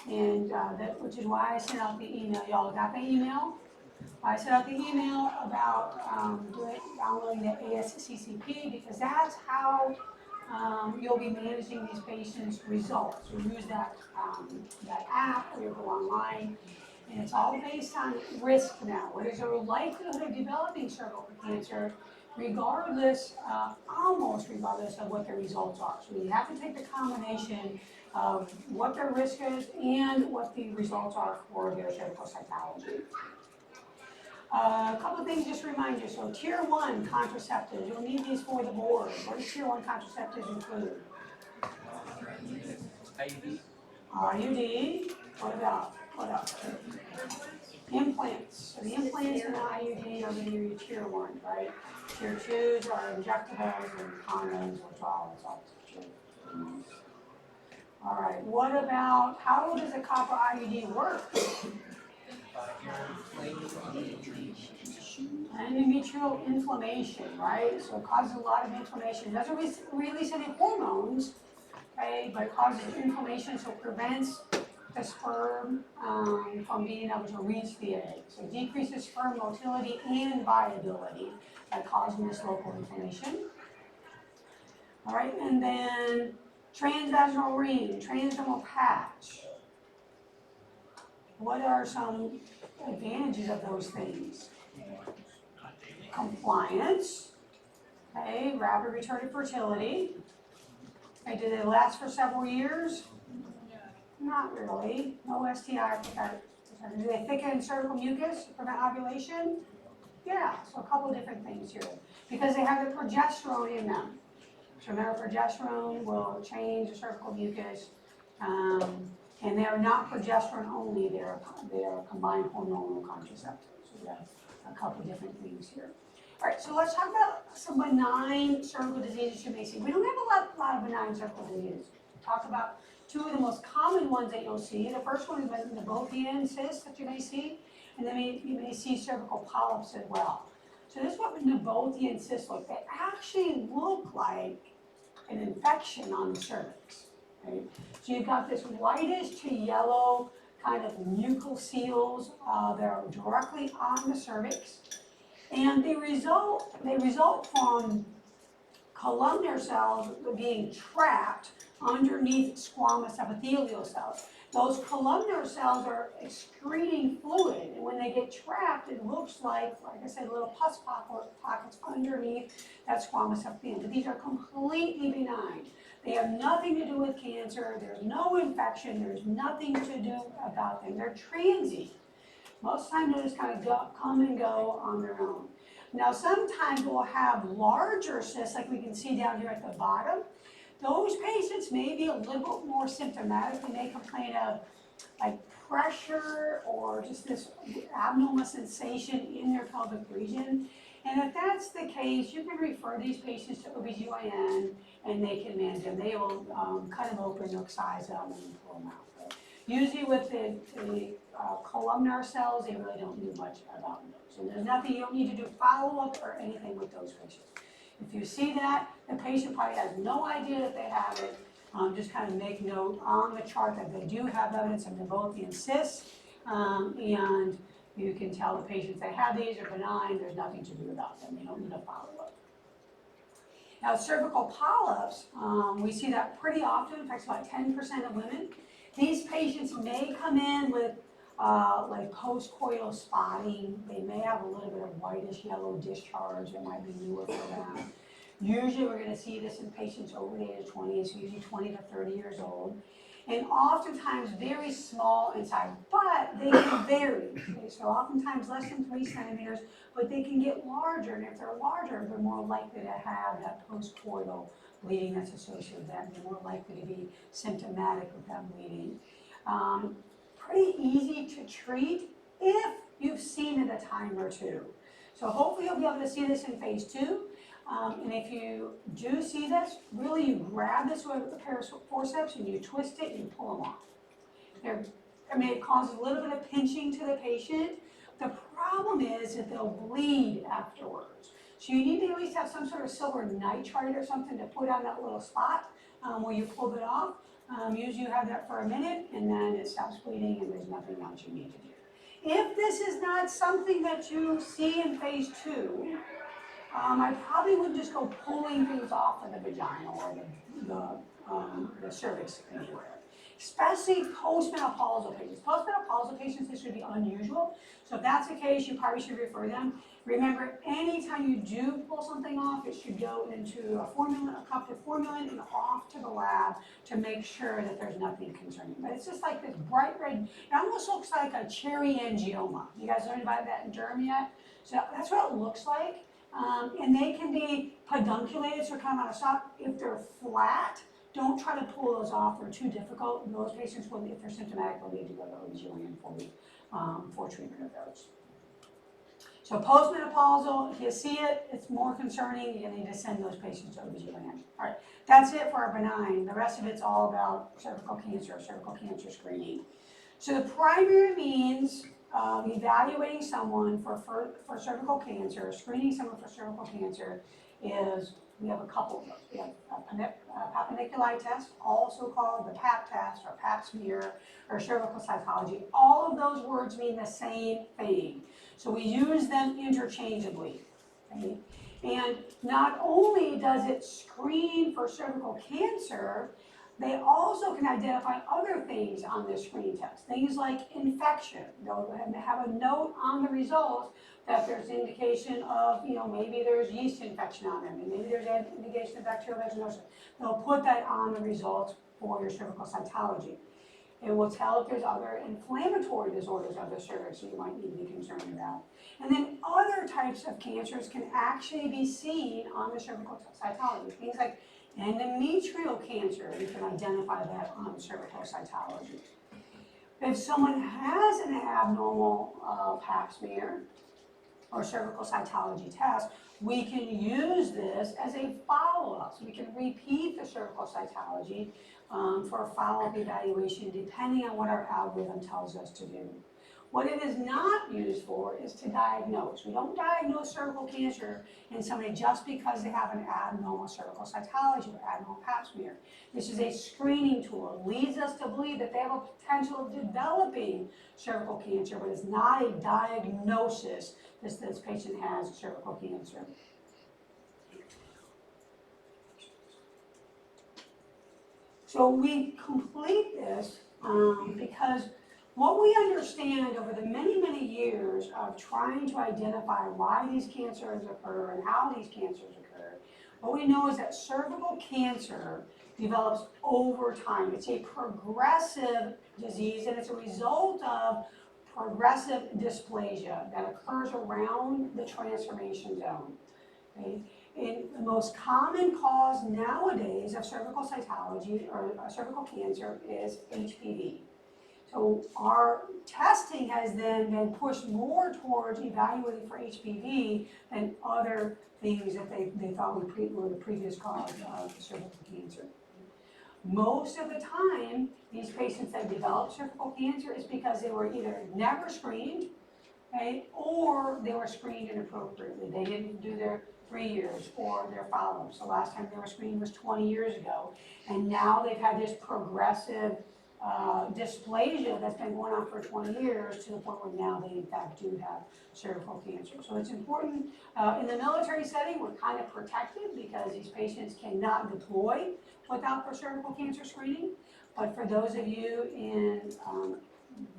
And which is why I sent out the email. Y'all got the email? I sent out the email about downloading the ASCCP because that's how you'll be managing these patients' results. You use that app, or you go online, and it's all based on risk now. What is your likelihood of developing cervical cancer, regardless, almost regardless of what the results are. So you have to take the combination of what their risk is and what the results are for their cervical cytology. A couple of things just to remind you. So tier 1 contraceptives, you'll need these for the board. What do tier 1 contraceptives include? IUD. IUD. What about? What else? Implants. So the implants and the IUD are going to be your tier 1, right? Tier 2s are injectables and condoms, which are all tier 1. All right. What about, how does a copper IUD work? Endometrial inflammation, right? So it causes a lot of inflammation. It doesn't release any hormones, okay, but it causes inflammation, so it prevents the sperm from being able to reach the egg. So it decreases sperm motility and viability by causing this local inflammation. All right, and then transvaginal ring, transdermal patch. What are some advantages of those things? Compliance, okay, rapid return to fertility. Okay, do they last for several years? Not really. No STI. Do they thicken cervical mucus to prevent ovulation? Yeah, so a couple of different things here. Because they have the progesterone in them. So remember, progesterone will change the cervical mucus. And they're not progesterone only, they're combined hormonal contraceptives. So we have a couple of different things here. All right, so let's talk about some benign cervical diseases you may see. We don't have a lot of benign cervical diseases. Talk about two of the most common ones that you'll see. The first one is the Nabothean cyst that you may see, and then you may see cervical polyps as well. So this is what Nabothean cysts look. They actually look like an infection on the cervix. Right? So you've got this whitish to yellow kind of mucoceles that are directly on the cervix, and they result from columnar cells being trapped underneath squamous epithelial cells. Those columnar cells are excreting fluid, and when they get trapped, it looks like I said, little pus pockets underneath that squamous epithelium. But these are completely benign. They have nothing to do with cancer. There's no infection. There's nothing to do about them. They're transient. Most of the time, they'll just kind of come and go on their own. Now, sometimes we'll have larger cysts, like we can see down here at the bottom. Those patients may be a little bit more symptomatic. They may complain of like pressure or just this abnormal sensation in their pelvic region. And if that's the case, you can refer these patients to OBGYN and they can manage them. They will cut them open, they'll excise them, and pull them out. But usually with the columnar cells, they really don't do much about those. And there's nothing, you don't need to do follow-up or anything with those patients. If you see that, the patient probably has no idea that they have it. Just kind of make note on the chart that they do have evidence of Nabothean cysts, and you can tell the patients that have these are benign, there's nothing to do about them, they don't need a follow-up. Now, cervical polyps, we see that pretty often, in fact, about 10% of women. These patients may come in with like postcoital spotting. They may have a little bit of whitish yellow discharge that might be newer for them. Usually we're going to see this in patients over the age of 20, it's usually 20 to 30 years old. And oftentimes very small inside, but they can vary. Okay? So oftentimes less than 3 centimeters, but they can get larger. And if they're larger, they're more likely to have that postcoital bleeding that's associated with that. They're more likely to be symptomatic with that bleeding. Pretty easy to treat if you've seen it a time or two. So hopefully you'll be able to see this in phase 2. And if you do see this, really you grab this with a pair of forceps and you twist it and you pull them off. It causes a little bit of pinching to the patient. The problem is that they'll bleed afterwards. So you need to at least have some sort of silver nitrite or something to put on that little spot where you pulled it off. Usually you have that for a minute and then it stops bleeding and there's nothing else you need to do. If this is not something that you see in phase 2, I probably would just go pulling things off of the vagina or the cervix anywhere. Especially postmenopausal patients. Postmenopausal patients, this would be unusual. So if that's the case, you probably should refer them. Remember, anytime you do pull something off, it should go into a cup of formalin and off to the lab to make sure that there's nothing concerning. But it's just like this bright red, it almost looks like a cherry angioma. You guys learned about that in derm yet? So that's what it looks like. And they can be pedunculated, so kind of on a sock. If they're flat, don't try to pull those off. They're too difficult. Those patients, will, if they're symptomatic, will need to go to OB/GYN for treatment of those. So postmenopausal, if you see it, it's more concerning. You need to send those patients to OB/GYN. All right, that's it for our benign. The rest of it's all about cervical cancer screening. So the primary means of evaluating someone for cervical cancer, screening someone for cervical cancer, is we have a couple of those. We have a papilloniculi test, also called the pap test or pap smear or cervical cytology. All of those words mean the same thing. So we use them interchangeably. Okay? And not only does it screen for cervical cancer, they also can identify other things on this screening test, things like infection. They'll have a note on the results that there's indication of, maybe there's yeast infection on them, and maybe there's an indication of bacterial vaginosis. They'll put that on the results for your cervical cytology. It will tell if there's other inflammatory disorders of the cervix that you might need to be concerned about. And then other types of cancers can actually be seen on the cervical cytology, things like endometrial cancer, you can identify that on cervical cytology. If someone has an abnormal pap smear or cervical cytology test, we can use this as a follow-up. So we can repeat the cervical cytology for a follow-up evaluation depending on what our algorithm tells us to do. What it is not used for is to diagnose. We don't diagnose cervical cancer in somebody just because they have an abnormal cervical cytology or abnormal pap smear. This is a screening tool. It leads us to believe that they have a potential of developing cervical cancer, but it's not a diagnosis that this patient has cervical cancer. So we complete this because what we understand over the many, many years of trying to identify why these cancers occur and how these cancers occur, what we know is that cervical cancer develops over time. It's a progressive disease, and it's a result of progressive dysplasia that occurs around the transformation zone. Okay? And the most common cause nowadays of cervical cytology or cervical cancer is HPV. So our testing has then been pushed more towards evaluating for HPV than other things that they thought were the previous cause of cervical cancer. Most of the time, these patients that develop cervical cancer is because they were either never screened, okay, or they were screened inappropriately. They didn't do their 3 years or their follow-ups. The last time they were screened was 20 years ago, and now they've had this progressive dysplasia that's been going on for 20 years to the point where now they in fact do have cervical cancer. So it's important. In the military setting, we're kind of protected because these patients cannot deploy without their cervical cancer screening. But for those of you in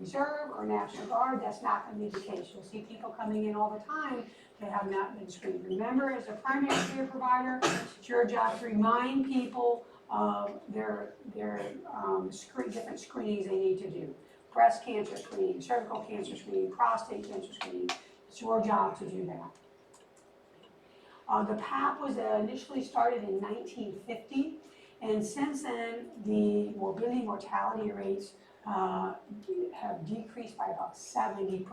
Reserve or National Guard, that's not going to be the case. You'll see people coming in all the time that have not been screened. Remember, as a primary care provider, it's your job to remind people of their different screenings they need to do. Breast cancer screening, cervical cancer screening, prostate cancer screening. It's your job to do that. The PAP was initially started in 1950, and since then the morbidity and mortality rates have decreased by about 70%.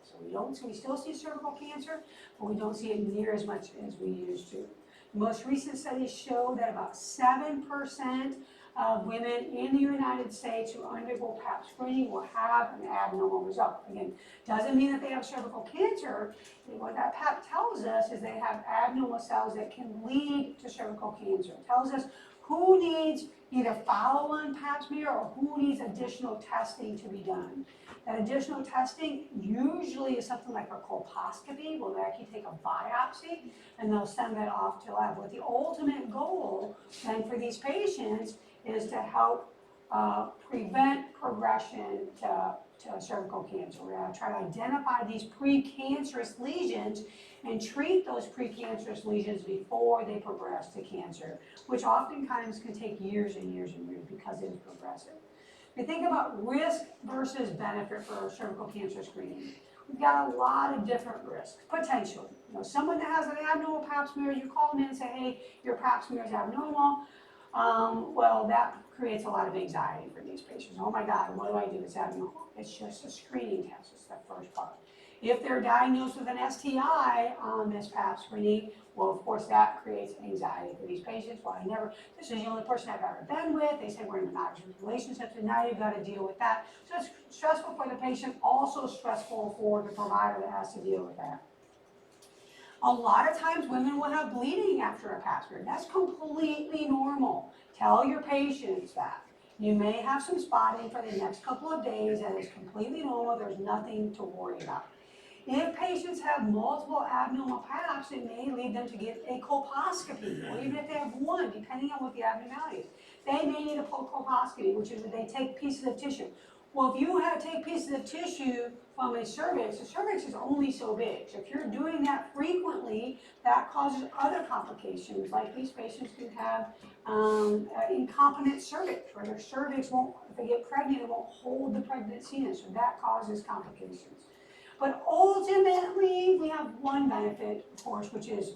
So we still see cervical cancer, but we don't see it near as much as we used to. The most recent studies show that about 7% of women in the United States who undergo PAP screening will have an abnormal result. Again, doesn't mean that they have cervical cancer. What that PAP tells us is they have abnormal cells that can lead to cervical cancer. It tells us Who needs either follow-on pap smear or who needs additional testing to be done? That additional testing usually is something like a colposcopy, where they actually take a biopsy and they'll send that off to lab. But the ultimate goal then for these patients is to help prevent progression to cervical cancer. We're going to try to identify these precancerous lesions and treat those precancerous lesions before they progress to cancer, which oftentimes can take years and years and years because it is progressive. We think about risk versus benefit for cervical cancer screening. We've got a lot of different risks, potentially. You know, someone that has an abnormal pap smear, you call them in and say, hey, your pap smear is abnormal. Well, that creates a lot of anxiety for these patients. Oh my God, what do I do? It's abnormal. It's just a screening test. It's the first part. If they're diagnosed with an STI on this pap screening, well, of course, that creates anxiety for these patients. Well, this is the only person I've ever been with. They say we're in monogamous relationships, and now you've got to deal with that. So it's stressful for the patient, also stressful for the provider that has to deal with that. A lot of times women will have bleeding after a pap smear. That's completely normal. Tell your patients that. You may have some spotting for the next couple of days. That is completely normal. There's nothing to worry about. If patients have multiple abnormal paps, it may lead them to get a colposcopy, or even if they have one, depending on what the abnormality is. They may need a colposcopy, which is where they take pieces of tissue. Well, if you take pieces of tissue from a cervix, the cervix is only so big. So if you're doing that frequently, that causes other complications. Like these patients can have incontinent cervix, where their cervix won't, if they get pregnant, it won't hold the pregnancy in. So that causes complications. But ultimately, we have one benefit, of course, which is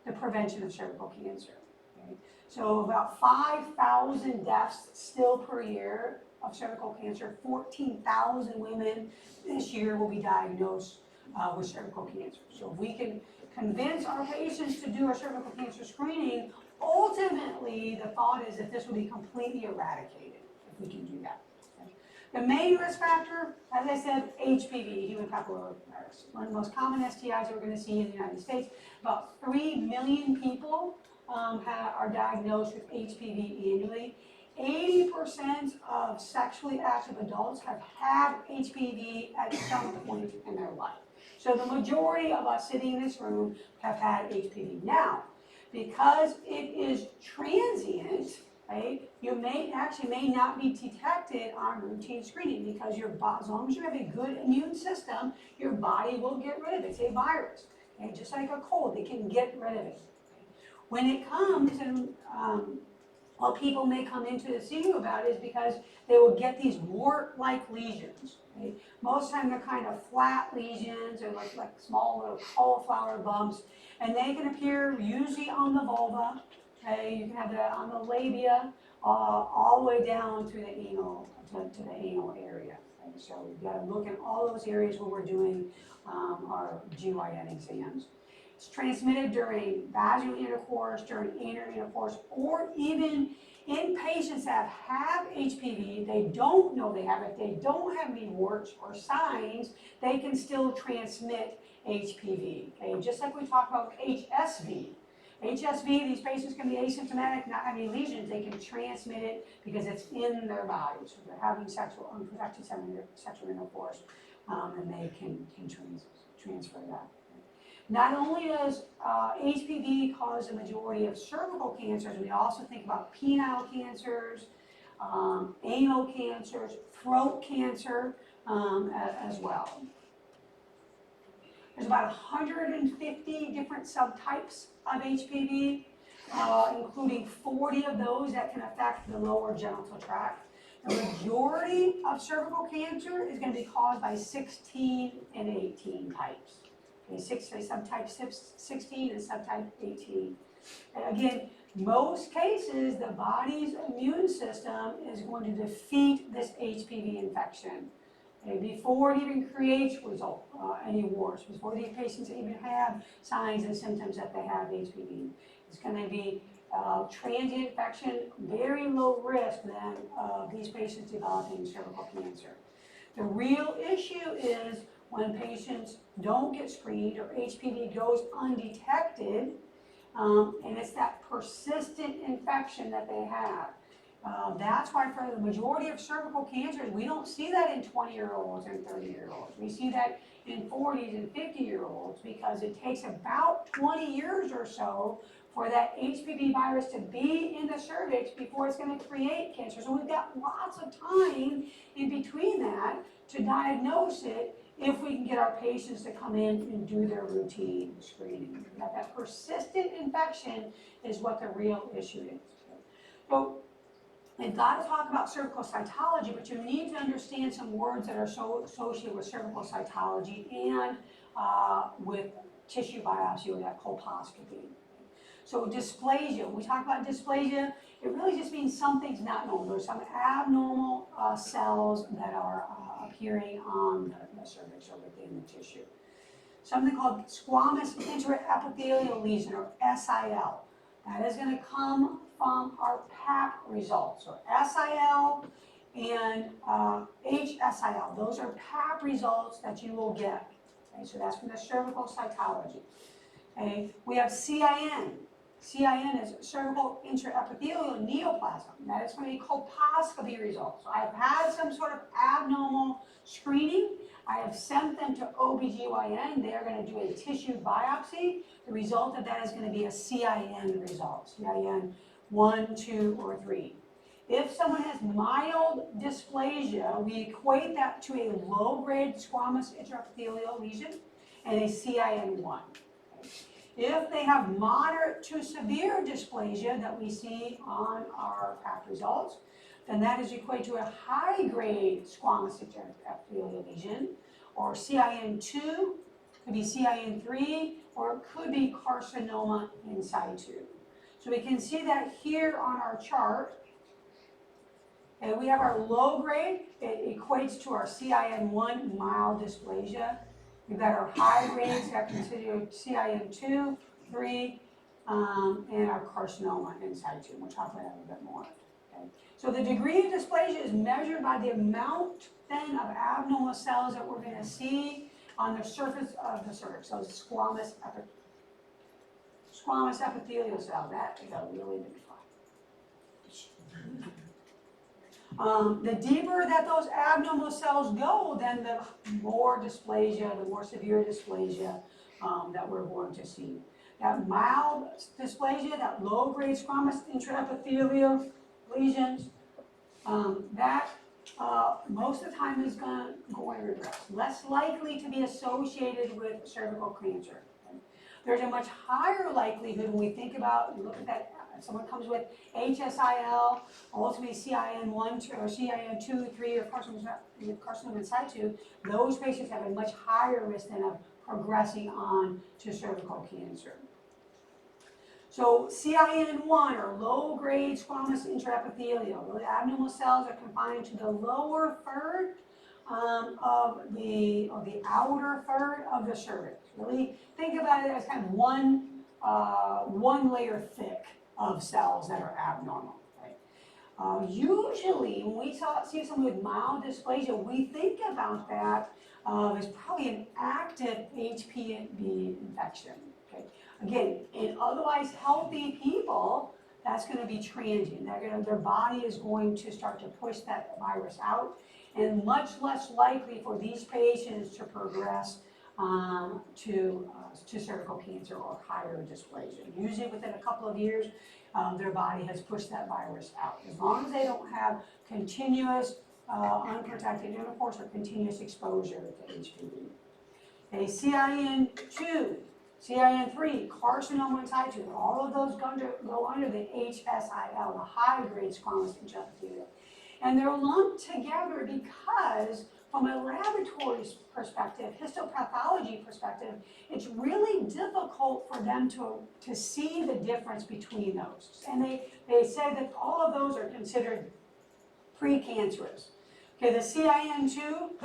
the prevention of cervical cancer. Okay? So about 5,000 deaths still per year of cervical cancer. 14,000 women this year will be diagnosed with cervical cancer. So if we can convince our patients to do our cervical cancer screening, ultimately the thought is that this will be completely eradicated if we can do that. The main risk factor, as I said, HPV, human papillomavirus. One of the most common STIs that we're going to see in the United States. About 3 million people are diagnosed with HPV annually. 80% of sexually active adults have had HPV at some point in their life. So the majority of us sitting in this room have had HPV. Now, because it is transient, right, you may not be detected on routine screening because as long as you have a good immune system, your body will get rid of it. It's a virus, okay? Just like a cold, they can get rid of it. Okay? When it comes, and what people may come in to see you about is because they will get these wart-like lesions. Okay? Most of the time they're kind of flat lesions or like small little cauliflower bumps, and they can appear usually on the vulva. Okay, you can have that on the labia, all the way down to the anal, to the anal area. Okay? So we've got to look at all those areas when we're doing our GYN exams. It's transmitted during vaginal intercourse, during anal intercourse, or even in patients that have HPV, they don't know they have it, they don't have any warts or signs, they can still transmit HPV. Okay, just like we talked about HSV. HSV, these patients can be asymptomatic, not having lesions, they can transmit it because it's in their body. So they're having unprotected sexual intercourse, and they can transfer that. Not only does HPV cause the majority of cervical cancers, we also think about penile cancers, anal cancers, throat cancer as well. There's about 150 different subtypes of HPV, including 40 of those that can affect the lower genital tract. The majority of cervical cancer is going to be caused by 16 and 18 types. Okay, subtype 16 and subtype 18. And again, most cases, the body's immune system is going to defeat this HPV infection. Okay, before it even creates any warts, before the patients even have signs and symptoms that they have HPV. It's going to be transient infection, very low risk then of these patients developing cervical cancer. The real issue is when patients don't get screened or HPV goes undetected, and it's that persistent infection that they have. That's why for the majority of cervical cancers, we don't see that in 20-year-olds and 30-year-olds. We see that in 40s and 50-year-olds because it takes about 20 years or so for that HPV virus to be in the cervix before it's going to create cancer. So we've got lots of time in between that to diagnose it if we can get our patients to come in and do their routine screening. That persistent infection is what the real issue is. So we've got to talk about cervical cytology, but you need to understand some words that are so associated with cervical cytology and with tissue biopsy or that colposcopy. So dysplasia, when we talk about dysplasia, it really just means something's not normal. There's some abnormal cells that are appearing on the cervix or within the tissue. Something called squamous intraepithelial lesion, or SIL. That is going to come from our PAP results, or SIL and HSIL. Those are PAP results that you will get. Okay, so that's from the cervical cytology. Okay, we have CIN. CIN is cervical intraepithelial neoplasm. That is going to be colposcopy results. So I've had some sort of abnormal screening. I have sent them to OBGYN. They are going to do a tissue biopsy. The result of that is going to be a CIN result. CIN 1, 2, or 3. If someone has mild dysplasia, we equate that to a low-grade squamous intraepithelial lesion and a CIN1. If they have moderate to severe dysplasia that we see on our PAP results, then that is equated to a high-grade squamous intraepithelial lesion, or CIN2, could be CIN3, or it could be carcinoma in situ. So we can see that here on our chart. And we have our low grade, it equates to our CIN1 mild dysplasia. We've got our high grades that consider CIN2, 3, and our carcinoma in situ. We'll talk about that a little bit more. Okay. So the degree of dysplasia is measured by the amount then of abnormal cells that we're going to see on the surface of the cervix. So squamous epithelial cell, that is a really big one. The deeper that those abnormal cells go, then the more dysplasia, the more severe dysplasia that we're going to see. That mild dysplasia, that low-grade squamous intraepithelial lesions, that most of the time is going to regress. Less likely to be associated with cervical cancer. There's a much higher likelihood when we think about, look at that, someone comes with HSIL, ultimately CIN1 or CIN2, 3, or carcinoma in situ, those patients have a much higher risk than of progressing on to cervical cancer. So CIN1, or low-grade squamous intraepithelial, the abnormal cells are confined to the lower third of the outer third of the cervix. Really think about it as kind of one layer thick of cells that are abnormal. Right? Usually, when we see someone with mild dysplasia, we think about that as probably an active HPV infection. Okay? Again, in otherwise healthy people, that's going to be transient. Their body is going to start to push that virus out, and much less likely for these patients to progress to cervical cancer or higher dysplasia. Usually within a couple of years, their body has pushed that virus out. As long as they don't have continuous unprotected intercourse or continuous exposure to HPV. Okay, CIN2, CIN3, carcinoma in situ, all of those go under the HSIL, the high-grade squamous intraepithelial. And they're lumped together because, from a laboratory perspective, histopathology perspective, it's really difficult for them to see the difference between those. And they say that all of those are considered precancerous. Okay, the CIN2,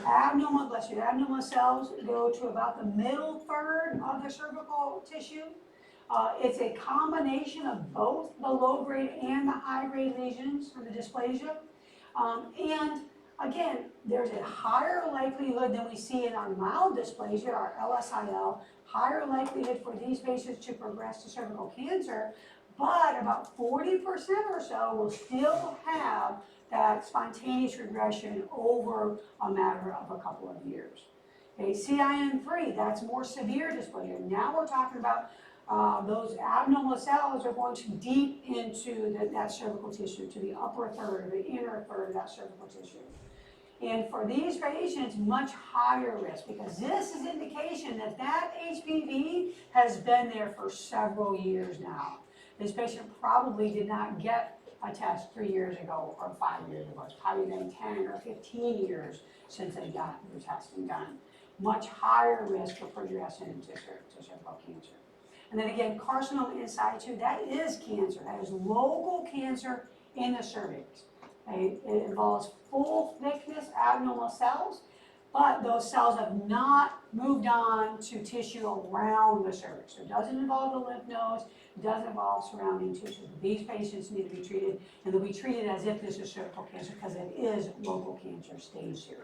abnormal cells go to about the middle third of the cervical tissue. It's a combination of both the low-grade and the high-grade lesions for the dysplasia. And Again, there's a higher likelihood than we see in our mild dysplasia, our LSIL, higher likelihood for these patients to progress to cervical cancer, but about 40% or so will still have that spontaneous regression over a matter of a couple of years. Okay, CIN3, that's more severe dysplasia. Now we're talking about those abnormal cells are going too deep into that cervical tissue, to the upper third or the inner third of that cervical tissue. And for these patients, much higher risk, because this is indication that that HPV has been there for several years now. This patient probably did not get a test 3 years ago or 5 years ago. It's probably been 10 or 15 years since they got the testing done. Much higher risk for progression to cervical cancer. And then again, carcinoma in situ, that is cancer. That is local cancer in the cervix. Okay? It involves full thickness abnormal cells, but those cells have not moved on to tissue around the cervix. So it doesn't involve the lymph nodes, it doesn't involve surrounding tissue. These patients need to be treated, and they'll be treated as if this is cervical cancer because it is local cancer, stage 0.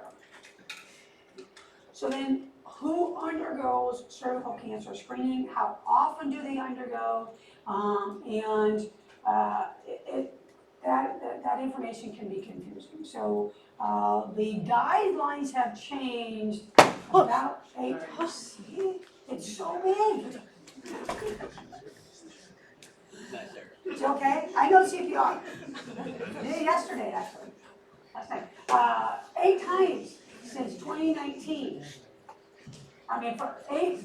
So then, who undergoes cervical cancer screening? How often do they undergo? That information can be confusing. So the guidelines have changed about 8 times. It's so big. It's okay. I know CPR. Did it yesterday, actually. Last night. 8 times since 2019. I mean, for 8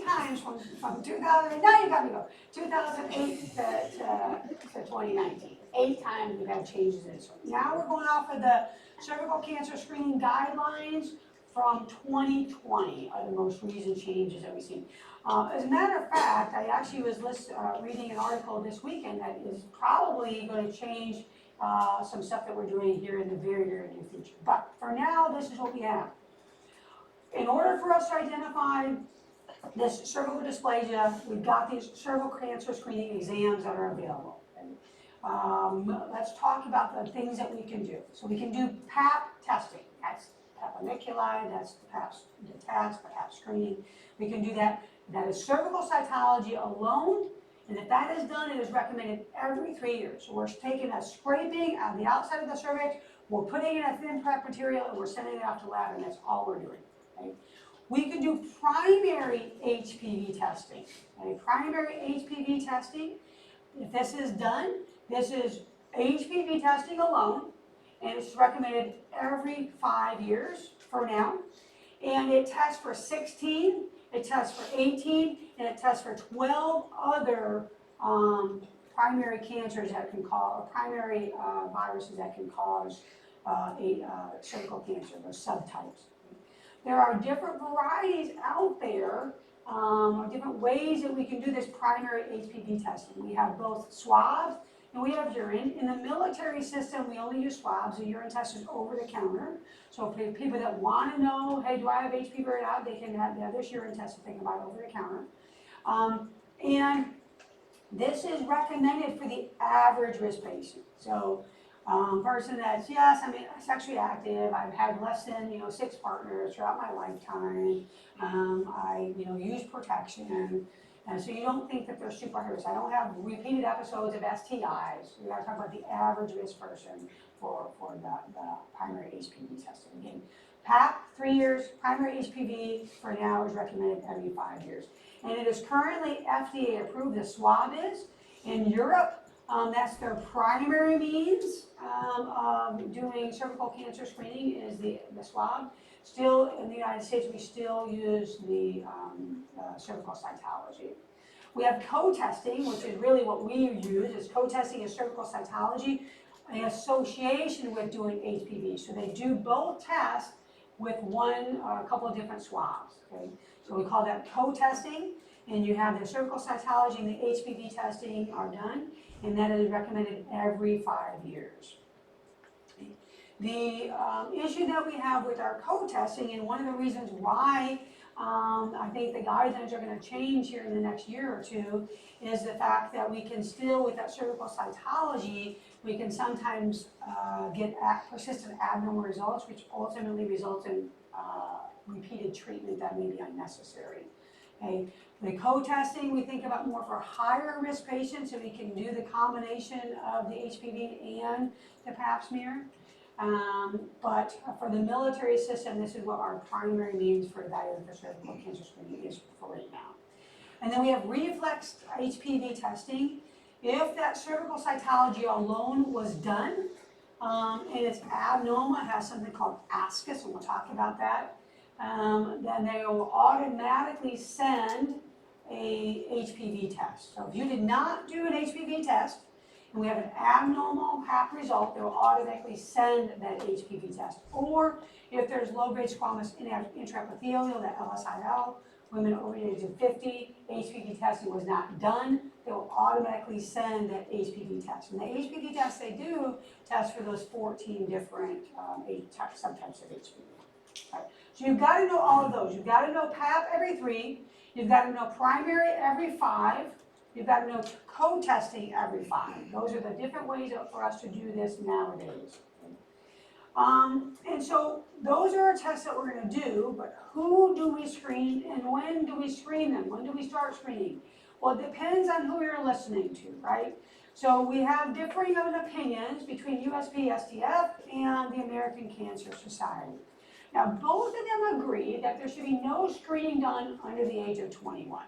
times from 2000, now you got me go, 2008 to 2019. 8 times we've had changes in this. Now we're going off of the cervical cancer screening guidelines from 2020 are the most recent changes that we've seen. As a matter of fact, I actually was reading an article this weekend that is probably going to change some stuff that we're doing here in the very, very near future. But for now, this is what we have. In order for us to identify this cervical dysplasia, we've got these cervical cancer screening exams that are available. Okay? Let's talk about the things that we can do. So we can do PAP testing. That's papilloniculi, that's perhaps the test, perhaps screening. We can do that. That is cervical cytology alone. And if that is done, it is recommended every 3 years. So we're taking a scraping on the outside of the cervix, we're putting in a thin prep material, and we're sending it off to lab, and that's all we're doing. Okay? We can do primary HPV testing. Okay? Primary HPV testing, if this is done, this is HPV testing alone, and it's recommended every 5 years for now. And it tests for 16, it tests for 18, and it tests for 12 other primary cancers that can cause, or primary viruses that can cause cervical cancer, those subtypes. There are different varieties out there, or different ways that we can do this primary HPV testing. We have both swabs and we have urine. In the military system, we only use swabs. The urine test is over the counter. So for people that want to know, hey, do I have HPV or not, they can have this urine test if they can buy it over the counter. And this is recommended for the average risk patient. So person that's, yes, I'm sexually active, I've had less than 6 partners throughout my lifetime, I use protection, and so you don't think that they're super high risk. I don't have repeated episodes of STIs. We are talking about the average risk person for the primary HPV testing. Again, PAP, 3 years, primary HPV for now is recommended every 5 years. And it is currently FDA approved, the swab is. In Europe, that's their primary means of doing cervical cancer screening is the swab. Still, in the United States, we still use the cervical cytology. We have co-testing, which is really what we use, is co-testing is cervical cytology in association with doing HPV. So they do both tests with one or a couple of different swabs. Okay? So we call that co-testing, and you have the cervical cytology and the HPV testing are done, and that is recommended every 5 years. The issue that we have with our co-testing, and one of the reasons why I think the guidelines are going to change here in the next year or two, is the fact that we can still, with that cervical cytology, we can sometimes get persistent abnormal results, which ultimately results in repeated treatment that may be unnecessary. Okay. The co-testing we think about more for higher risk patients, so we can do the combination of the HPV and the pap smear. But for the military system, this is what our primary means for evaluating for cervical cancer screening is for right now. And then we have reflex HPV testing. If that cervical cytology alone was done, and it's abnormal, it has something called ASCUS, and we'll talk about that, then they will automatically send a HPV test. So if you did not do an HPV test, and we have an abnormal pap result, they will automatically send that HPV test. Or if there's low-grade squamous intraepithelial, that LSIL, women over the age of 50, HPV testing was not done, they will automatically send that HPV test. And the HPV test they do test for those 14 different subtypes of HPV. Right. So you've got to know all of those. You've got to know PAP every 3, you've got to know primary every 5, you've got to know co-testing every 5. Those are the different ways for us to do this nowadays. And so those are our tests that we're going to do, but who do we screen and when do we screen them? When do we start screening? Well, it depends on who you're listening to, right? So we have differing opinions between USP-STF and the American Cancer Society. Now, both of them agree that there should be no screening done under the age of 21.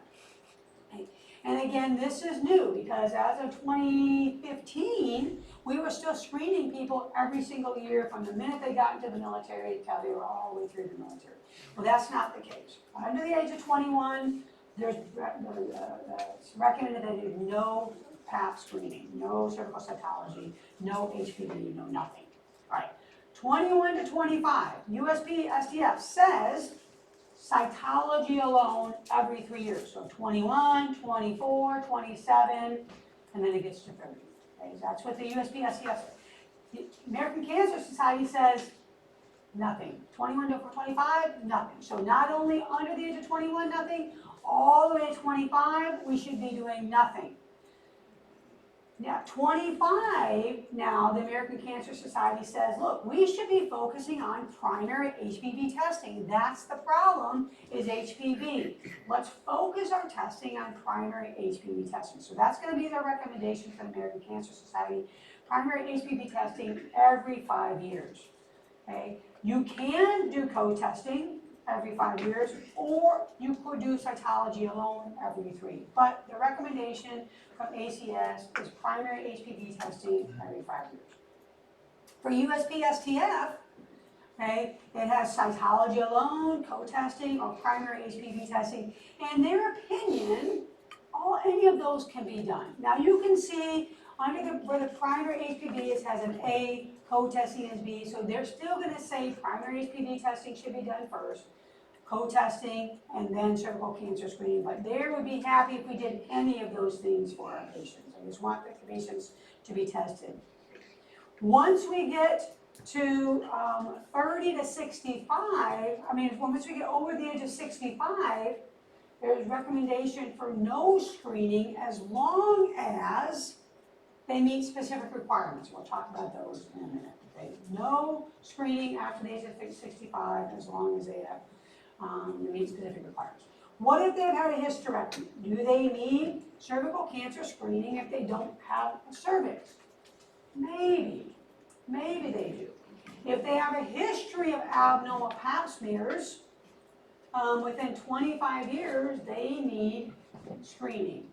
Okay. And again, this is new because as of 2015, we were still screening people every single year from the minute they got into the military until they were all the way through the military. Well, that's not the case. Under the age of 21, there's it's recommended that you do no pap screening, no cervical cytology, no HPV, no nothing. All right. 21 to 25, USP-STF says cytology alone every 3 years. So 21, 24, 27, and then it gets to 30. Okay, that's what the USP-STF says. The American Cancer Society says nothing. 21 to 25, nothing. So not only under the age of 21, nothing, all the way to 25, we should be doing nothing. Now, 25, now the American Cancer Society says, look, we should be focusing on primary HPV testing. That's the problem, is HPV. Let's focus our testing on primary HPV testing. So that's going to be their recommendation for the American Cancer Society. Primary HPV testing every 5 years. Okay? You can do co-testing every 5 years, or you could do cytology alone every 3. But the recommendation from ACS is primary HPV testing every 5 years. For USP-STF, okay, it has cytology alone, co-testing, or primary HPV testing. In their opinion, any of those can be done. Now you can see under where the primary HPV is has an A, co-testing is B, so they're still going to say primary HPV testing should be done first, co-testing, and then cervical cancer screening. But they would be happy if we did any of those things for our patients. I just want the patients to be tested. Once we get to 30 to 65, once we get over the age of 65, there's recommendation for no screening as long as they meet specific requirements. We'll talk about those in a minute. Okay? No screening after the age of 65 as long as they have meet specific requirements. What if they've had a hysterectomy? Do they need cervical cancer screening if they don't have a cervix? Maybe they do. If they have a history of abnormal pap smears, within 25 years, they need screening.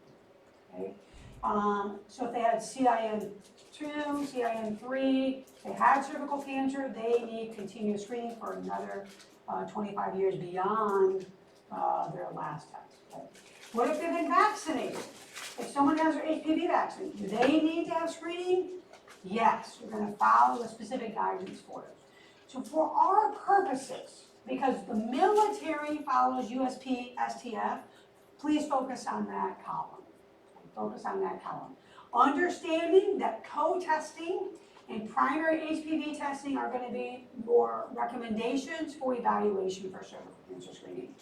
Okay? So if they had CIN2, CIN3, they had cervical cancer, they need continuous screening for another 25 years beyond their last test. Okay? What if they've been vaccinated? If someone has their HPV vaccine, do they need to have screening? Yes, we're going to follow the specific guidance for it. So for our purposes, because the military follows USP-STF, please focus on that column. Focus on that column. Understanding that co-testing and primary HPV testing are going to be your recommendations for evaluation for cervical cancer screening.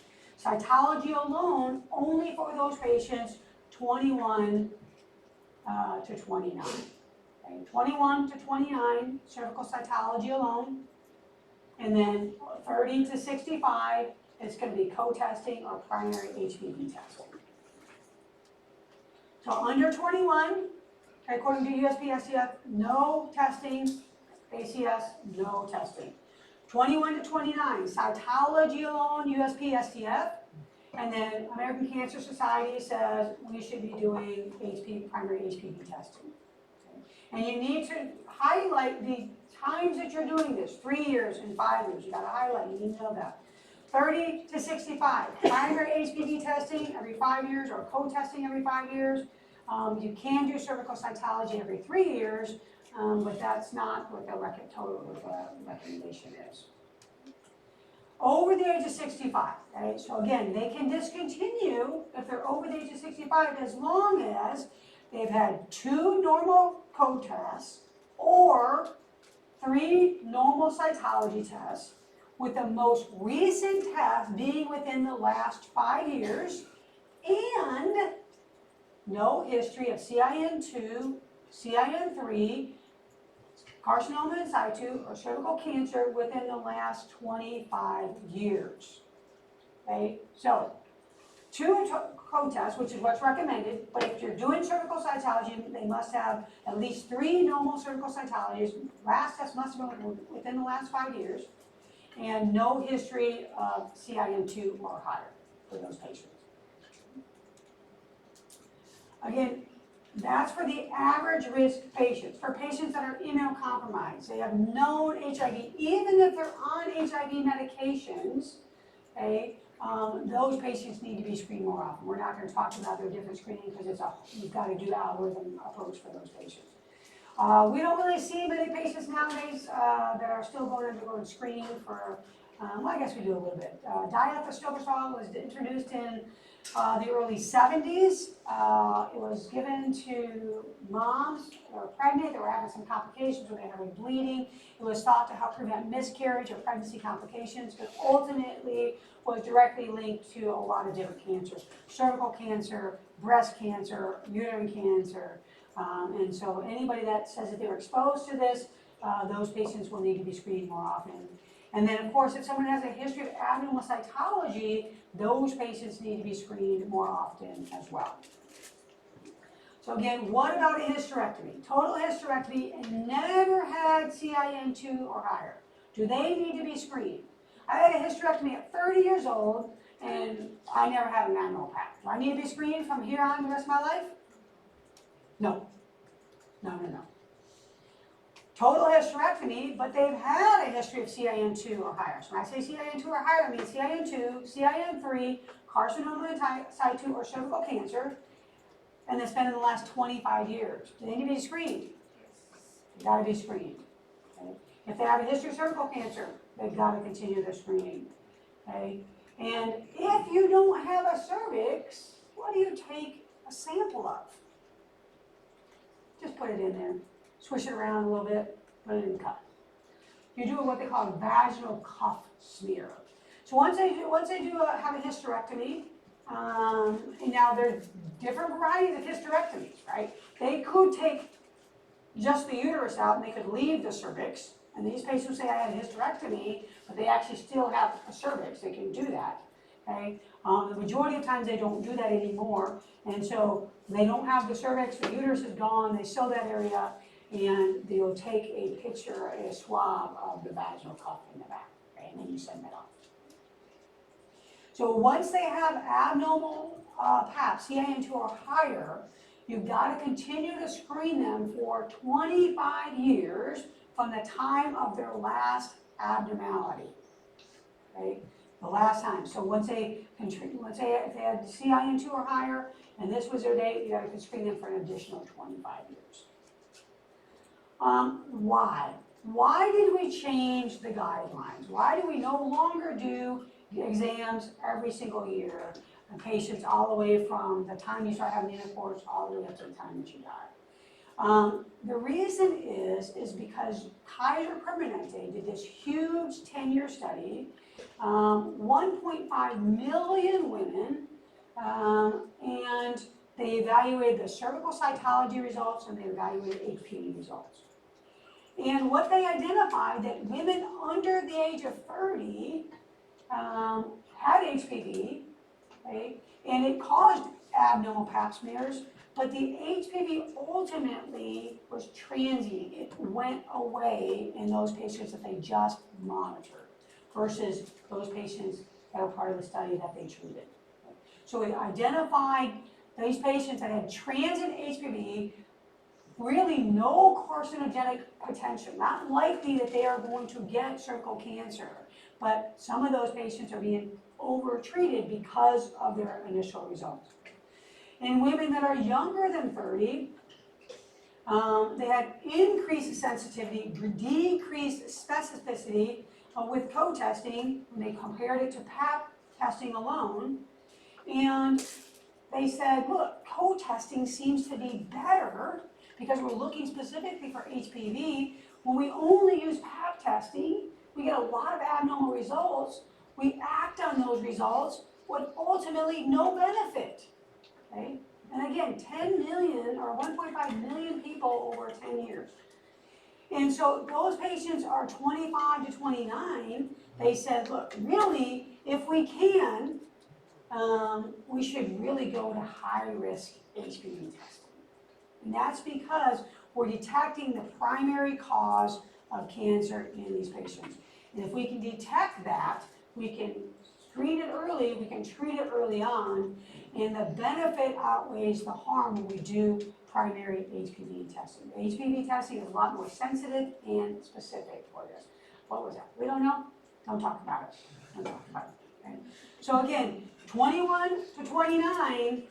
Cytology alone, only for those patients 21 to 29. Okay, 21 to 29, cervical cytology alone. And then 30 to 65, it's going to be co-testing or primary HPV testing. So under 21, according to USPSTF, no testing. ACS, no testing. 21 to 29, cytology alone, USPSTF. And then American Cancer Society says we should be doing primary HPV testing. Okay. And you need to highlight the times that you're doing this, 3 years and 5 years. You got to highlight, you need to know that. 30 to 65, primary HPV testing every 5 years or co-testing every 5 years. You can do cervical cytology every 3 years, but that's not what the recommendation is. Over the age of 65, right? So again, they can discontinue if they're over the age of 65 as long as they've had 2 normal co-tests or 3 normal cytology tests, with the most recent test being within the last 5 years, and no history of CIN2, CIN3, carcinoma in situ, or cervical cancer within the last 25 years. Okay, so 2 co-tests, which is what's recommended, but if you're doing cervical cytology, they must have at least 3 normal cervical cytologies. Last test must have been within the last 5 years, and no history of CIN2 or higher for those patients. Again, that's for the average risk patients. For patients that are immunocompromised, they have known HIV, even if they're on HIV medications, okay, those patients need to be screened more often. We're not going to talk about their different screening because you've got to do algorithm approach for those patients. We don't really see many patients nowadays that are still undergoing screening for, well, I guess we do a little bit. Diethylstilbestrol was introduced in the early 70s. It was given to moms that were pregnant, that were having some complications, or they were bleeding. It was thought to help prevent miscarriage or pregnancy complications, but ultimately was directly linked to a lot of different cancers: cervical cancer, breast cancer, uterine cancer. And so anybody that says that they were exposed to this, those patients will need to be screened more often. And then, of course, if someone has a history of abnormal cytology, those patients need to be screened more often as well. So again, what about a hysterectomy? Total hysterectomy and never had CIN2 or higher. Do they need to be screened? I had a hysterectomy at 30 years old, and I never had an abnormal patch. Do I need to be screened from here on the rest of my life? No. No. Total hysterectomy, but they've had a history of CIN2 or higher. So when I say CIN2 or higher, I mean CIN2, CIN3, carcinoma in situ, or cervical cancer, and it's been in the last 25 years. Do they need to be screened? They've got to be screened. Okay? If they have a history of cervical cancer, they've got to continue their screening. Okay? And if you don't have a cervix, what do you take a sample of? Just put it in there. Swish it around a little bit, put it in the cup. You do what they call a vaginal cuff smear. So once they have a hysterectomy, and now there's different varieties of hysterectomies, right? They could take just the uterus out and they could leave the cervix. And these patients say I had a hysterectomy, but they actually still have a cervix. They can do that. Okay? The majority of times they don't do that anymore, and so they don't have the cervix, the uterus is gone, they sew that area, and they'll take a picture, a swab of the vaginal cuff in the back, okay? And then you send that off. So once they have abnormal PAP, CIN2 or higher, you've got to continue to screen them for 25 years from the time of their last abnormality, okay? The last time. So once if they had CIN2 or higher, and this was their date, you got to screen them for an additional 25 years. Why? Why did we change the guidelines? Why do we no longer do exams every single year, and patients all the way from the time you start having intercourse all the way up to the time that you die? The reason is because Kaiser Permanente did this huge 10-year study, 1.5 million women, and They evaluated the cervical cytology results and they evaluated HPV results. And what they identified that women under the age of 30 had HPV, right? And it caused abnormal pap smears, but the HPV ultimately was transient. It went away in those patients that they just monitored versus those patients that were part of the study that they treated. So we identified these patients that had transient HPV, really no carcinogenic potential, not likely that they are going to get cervical cancer, but some of those patients are being overtreated because of their initial results. In women that are younger than 30, they had increased sensitivity, decreased specificity with co-testing when they compared it to pap testing alone. And they said, look, co-testing seems to be better because we're looking specifically for HPV. When we only use pap testing, we get a lot of abnormal results. We act on those results with ultimately no benefit. Okay? And again, 10 million or 1.5 million people over 10 years. And so those patients are 25 to 29. They said, look, really, if we can, we should really go to high-risk HPV testing. And that's because we're detecting the primary cause of cancer in these patients. And if we can detect that, we can screen it early, we can treat it early on, and the benefit outweighs the harm when we do primary HPV testing. HPV testing is a lot more sensitive and specific for this. What was that? We don't know? Don't talk about it. Don't talk about it. Okay? So again, 21 to 29,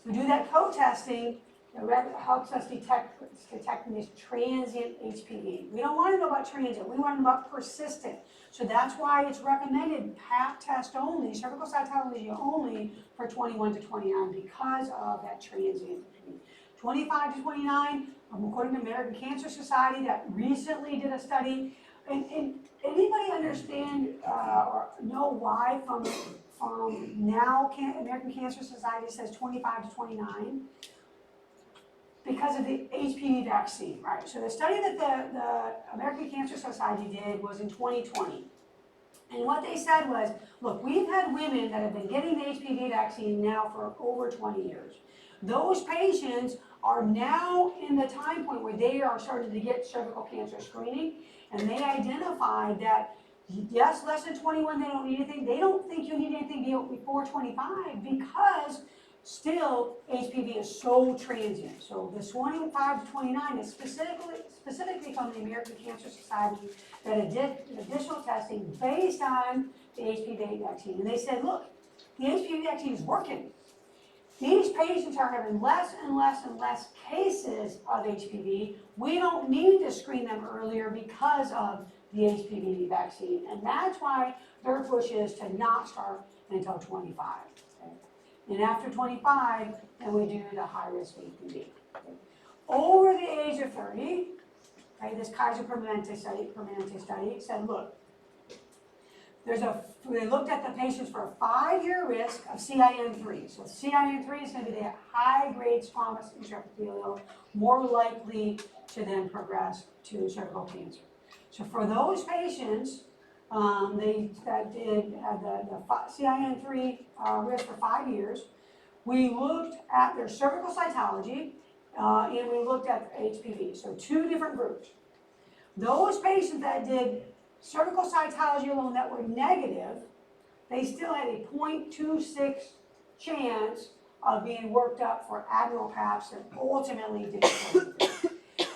we do that co-testing, it helps us detecting this transient HPV. We don't want to know about transient, we want to know about persistent. So that's why it's recommended pap test only, cervical cytology only for 21 to 29 because of that transient HPV. 25 to 29, according to the American Cancer Society that recently did a study, and anybody understand or know why from now American Cancer Society says 25 to 29? Because of the HPV vaccine, right? So the study that the American Cancer Society did was in 2020. And what they said was, look, we've had women that have been getting the HPV vaccine now for over 20 years. Those patients are now in the time point where they are starting to get cervical cancer screening, and they identified that, yes, less than 21, they don't need anything. They don't think you need anything before 25 because still HPV is so transient. So the 25 to 29 is specifically from the American Cancer Society that did additional testing based on the HPV vaccine. And they said, look, the HPV vaccine is working. These patients are having less and less and less cases of HPV. We don't need to screen them earlier because of the HPV vaccine. And that's why their push is to not start until 25. Okay? And after 25, then we do the high-risk HPV. Okay? Over the age of 30, okay, this Kaiser Permanente study said, look, they looked at the patients for a 5-year risk of CIN3. So CIN3 is going to be the high-grade squamous intraepithelial, more likely to then progress to cervical cancer. So for those patients, that did have the CIN3 risk for 5 years, we looked at their cervical cytology and we looked at HPV. So 2 different groups. Those patients that did cervical cytology alone that were negative, they still had a 0.26 chance of being worked up for abnormal paps that ultimately didn't.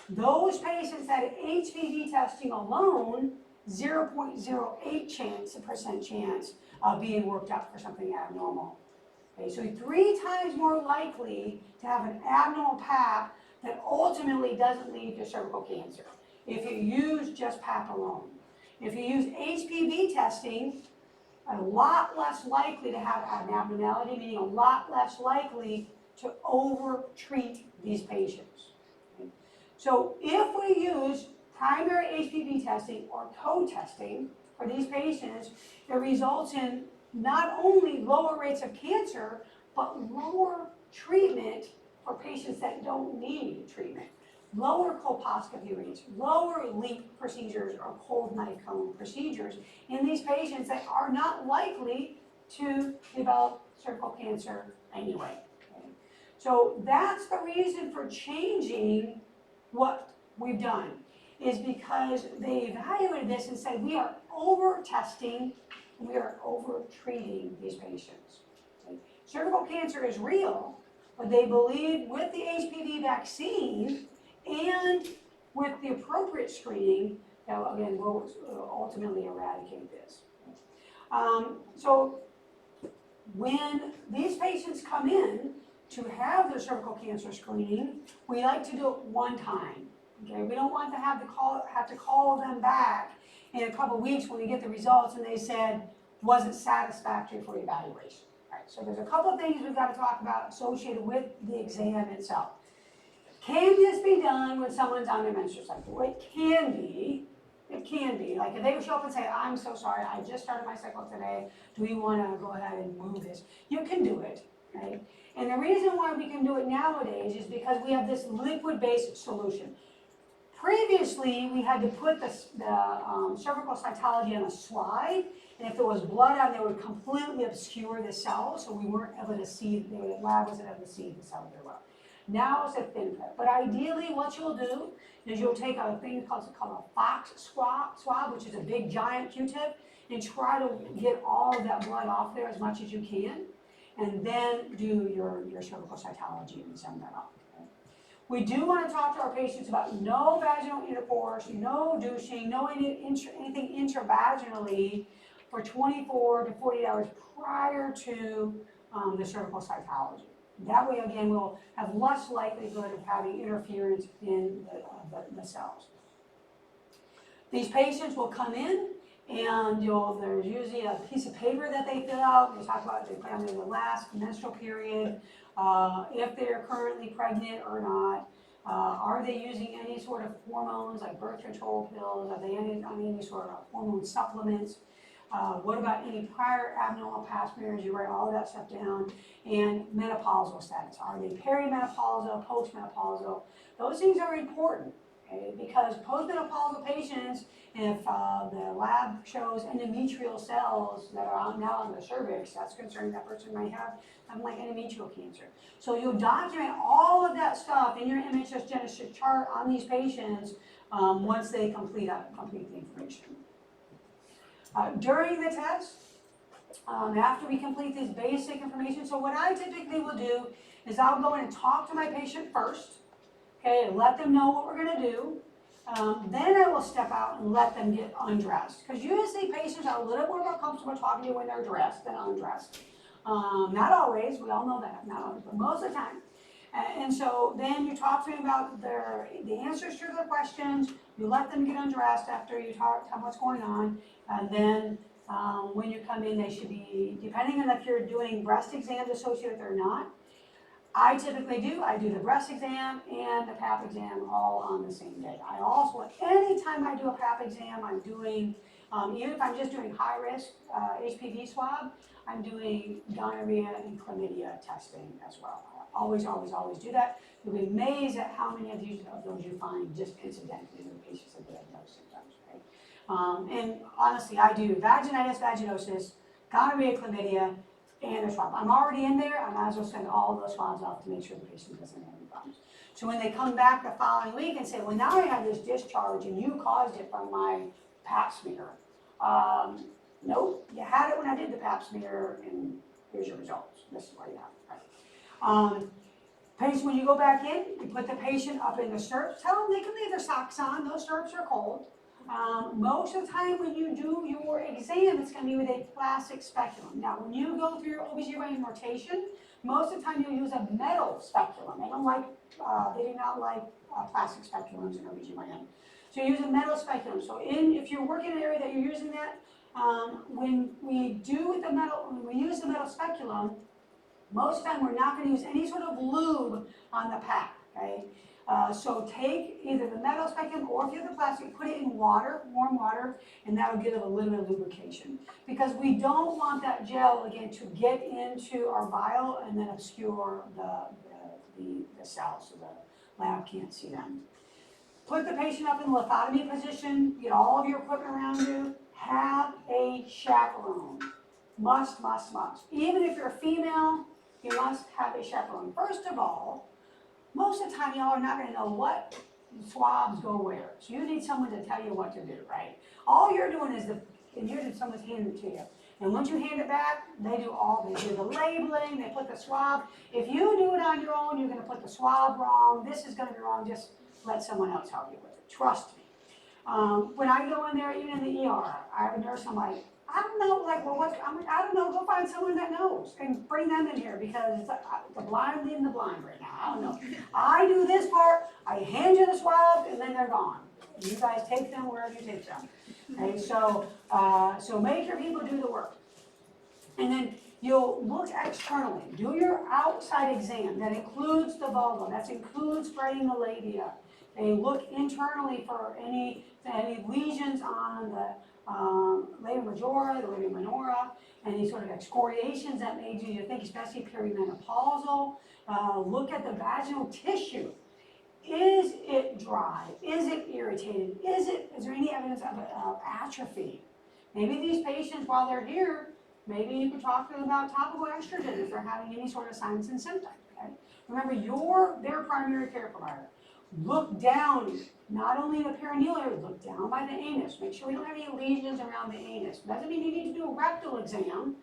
Those patients that had HPV testing alone, 0.08% chance of being worked up for something abnormal. Okay, so 3 times more likely to have an abnormal pap that ultimately doesn't lead to cervical cancer if you use just pap alone. If you use HPV testing, a lot less likely to have an abnormality, meaning a lot less likely to over-treat these patients. Okay? So if we use primary HPV testing or co-testing for these patients, it results in not only lower rates of cancer, but lower treatment for patients that don't need treatment. Lower colposcopy rates, lower LEEP procedures or cold knife cone procedures in these patients that are not likely to develop cervical cancer anyway. Okay? So that's the reason for changing what we've done, is because they evaluated this and said we are over testing, we are over treating these patients. Okay? Cervical cancer is real, but they believe with the HPV vaccine and with the appropriate screening, that again will ultimately eradicate this. So when these patients come in to have their cervical cancer screening, we like to do it one time. Okay, we don't want to have to call them back in a couple weeks when we get the results and they said wasn't satisfactory for evaluation. All right, so there's a couple of things we've got to talk about associated with the exam itself. Can this be done when someone's on their menstrual cycle? It can be. It can be. Like if they would show up and say, I'm so sorry, I just started my cycle today. Do we want to go ahead and move this? You can do it, right? And the reason why we can do it nowadays is because we have this liquid-based solution. Previously, we had to put the cervical cytology on a slide, and if there was blood on there, it would completely obscure the cell, so we weren't able to see, the lab wasn't able to see the cell very well. Now it's a thin clip. But ideally, what you'll do is you'll take a thing called a Fox swab, which is a big giant Q-tip, and try to get all of that blood off there as much as you can, and then do your cervical cytology and send that off. Okay? We do want to talk to our patients about no vaginal intercourse, no douching, no anything intravaginally for 24 to 48 hours prior to the cervical cytology. That way, again, we'll have less likelihood of having interference in the cells. These patients will come in, and there's usually a piece of paper that they fill out. They talk about they put on their last menstrual period, if they're currently pregnant or not. Are they using any sort of hormones like birth control pills? Are they on any sort of hormone supplements? What about any prior abnormal past smears? You write all of that stuff down. And menopausal status. Are they perimenopausal, postmenopausal? Those things are important, okay? Because postmenopausal patients, if the lab shows endometrial cells that are now on the cervix, that's concerning. That person might have something like endometrial cancer. So you'll document all of that stuff in your immunogenicity chart on these patients once they complete the information. During the test, after we complete this basic information, so what I typically will do is I'll go in and talk to my patient first, okay, let them know what we're going to do. Then I will step out and let them get undressed. Because usually patients are a little more comfortable talking to you when they're dressed than undressed. Not always, we all know that, not always, but most of the time. And so then you talk to them about the answers to their questions, you let them get undressed after you tell them what's going on, and then when you come in, they should be, depending on if you're doing breast exams associated or not, I typically do the breast exam and the Pap exam all on the same day. I also, anytime I do a Pap exam, I'm doing, even if I'm just doing high risk HPV swab, I'm doing gonorrhea and chlamydia testing as well. I always do that. You'll be amazed at how many of those you find just incidentally in the patients that have those symptoms, right? And honestly, I do vaginitis, vaginosis, gonorrhea, chlamydia, and a swab. I'm already in there, I might as well send all of those swabs off to make sure the patient doesn't have any problems. So when they come back the following week and say, well, now I have this discharge and you caused it from my Pap smear. Nope, you had it when I did the Pap smear, and here's your results. This is what you have. Right? Patient, when you go back in, you put the patient up in the stirrups. Tell them they can leave their socks on. Those stirrups are cold. Most of the time when you do your exam, it's going to be with a plastic speculum. Now, when you go through your OBGYN rotation, most of the time you'll use a metal speculum. They do not like plastic speculums in OBGYN. So you use a metal speculum. So if you're working in an area that you're using that, when we use the metal speculum, most of the time we're not going to use any sort of lube on the Pap, okay? So take either the metal speculum or if you have the plastic, put it in water, warm water, and that'll give it a little bit of lubrication. Because we don't want that gel, again, to get into our vial and then obscure the cells, so the lab can't see them. Put the patient up in the lithotomy position, get all of your equipment around you, have a chaperone. Must, must, must. Even if you're a female, you must have a chaperone. First of all, most of the time y'all are not gonna know what swabs go where. So you need someone to tell you what to do, right? All you're doing is someone's handing it to you. And once you hand it back, they do the labeling, they put the swab. If you do it on your own, you're gonna put the swab wrong, this is gonna be wrong, just let someone else help you with it, trust me. When I go in there, even in the ER, I have a nurse, I'm like, I don't know, I don't know, go find someone that knows and bring them in here because it's the blind leading the blind right now, I don't know. I do this part, I hand you the swab and then they're gone. You guys take them wherever you take them. Okay, so make your people do the work. And then you'll look externally, do your outside exam, that includes the vulva, that includes spreading the labia. They look internally for any lesions on the labia majora, the labia minora, any sort of excoriations that made you think, especially perimenopausal. Look at the vaginal tissue. Is it dry? Is it irritated? Is there any evidence of atrophy? Maybe these patients, while they're here, maybe you could talk to them about topical estrogen if they're having any sort of signs and symptoms. Okay? Remember, you're their primary care provider. Look down, not only the perineal area, look down by the anus. Make sure we don't have any lesions around the anus. Doesn't mean you need to do a rectal exam,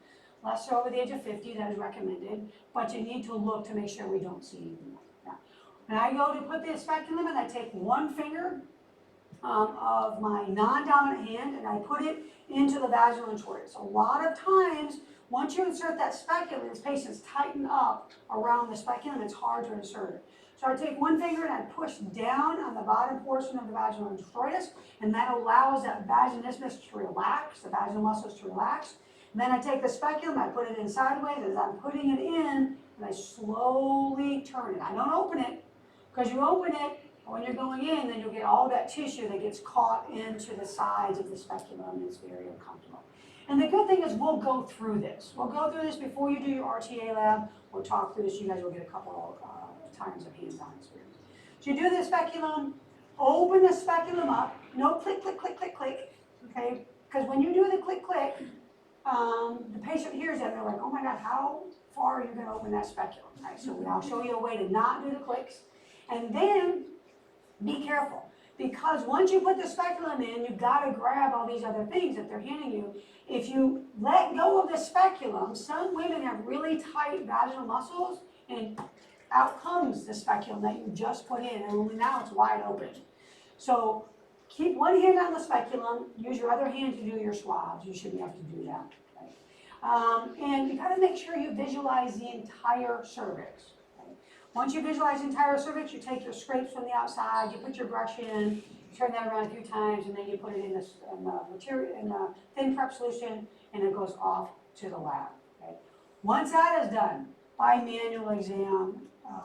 unless they're over the age of 50, that is recommended, but you need to look to make sure we don't see anything like that. And I go to put the speculum and I take one finger of my non-dominant hand and I put it into the vaginal introitus. A lot of times, once you insert that speculum, these patients tighten up around the speculum, it's hard to insert it. So I take one finger and I push down on the bottom portion of the vaginal introitus, and that allows that vaginismus to relax, the vaginal muscles to relax. And then I take the speculum, I put it in sideways, as I'm putting it in, and I slowly turn it. I don't open it, because you open it, when you're going in, then you'll get all that tissue that gets caught into the sides of the speculum, and it's very uncomfortable. And the good thing is we'll go through this. We'll go through this before you do your RTA lab. We'll talk through this. You guys will get a couple of times of hands-on experience. So you do the speculum, open the speculum up, no click, click, click, click, click, okay? Because when you do the click, click, the patient hears that and they're like, oh my God, how far are you going to open that speculum? Right? So I'll show you a way to not do the clicks. And then be careful, because once you put the speculum in, you've got to grab all these other things that they're handing you. If you let go of the speculum, some women have really tight vaginal muscles, and out comes the speculum that you just put in, and only now it's wide open. So keep one hand on the speculum, use your other hand to do your swabs. You shouldn't have to do that. Right? And you got to make sure you visualize the entire cervix. Once you visualize the entire cervix, you take your scrapes from the outside, you put your brush in, you turn that around a few times, and then you put it in the thin prep solution, and it goes off to the lab. Okay? Once that is done, bimanual exam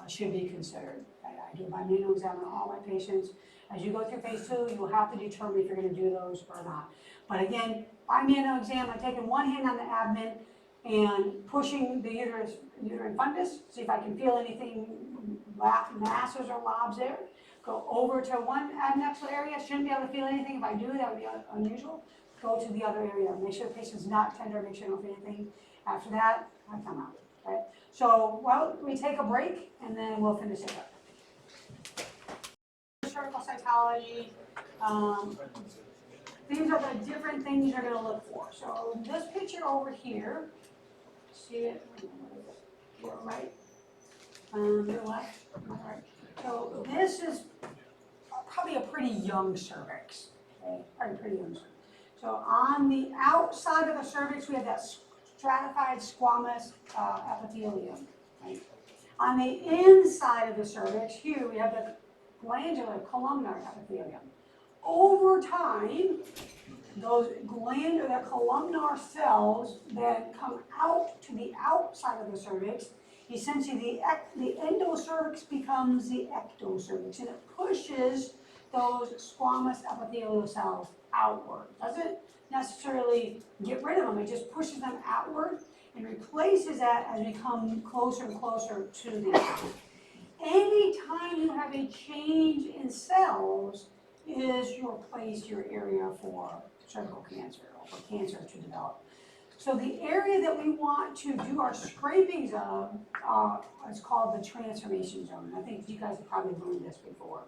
should be considered. Okay? I do a bimanual exam on all my patients. As you go through phase 2, you will have to determine if you're going to do those or not. But again, bimanual exam, I'm taking one hand on the abdomen and pushing the uterine fundus, see if I can feel anything, masses or lobs there. Go over to one adnexal area, shouldn't be able to feel anything. If I do, that would be unusual. Go to the other area, make sure the patient's not tender, make sure you don't feel anything. After that, I come out. Okay? So, well, we take a break and then we'll finish it up. Cervical cytology. These are the different things you're going to look for. So this picture over here, see it? Your right, your left, my right. So this is probably a pretty young cervix. Okay, probably pretty young cervix. So on the outside of the cervix, we have that stratified squamous epithelium. Right? On the inside of the cervix, here we have the glandular columnar epithelium. Over time, those glandular columnar cells then come out to the outside of the cervix essentially the endocervix becomes the ectocervix, and it pushes those squamous epithelial cells outward. Doesn't necessarily get rid of them, it just pushes them outward and replaces that as we come closer and closer to the eye. Anytime you have a change in cells is your place, your area for cervical cancer or for cancer to develop. So the area that we want to do our scrapings of is called the transformation zone. I think you guys have probably learned this before.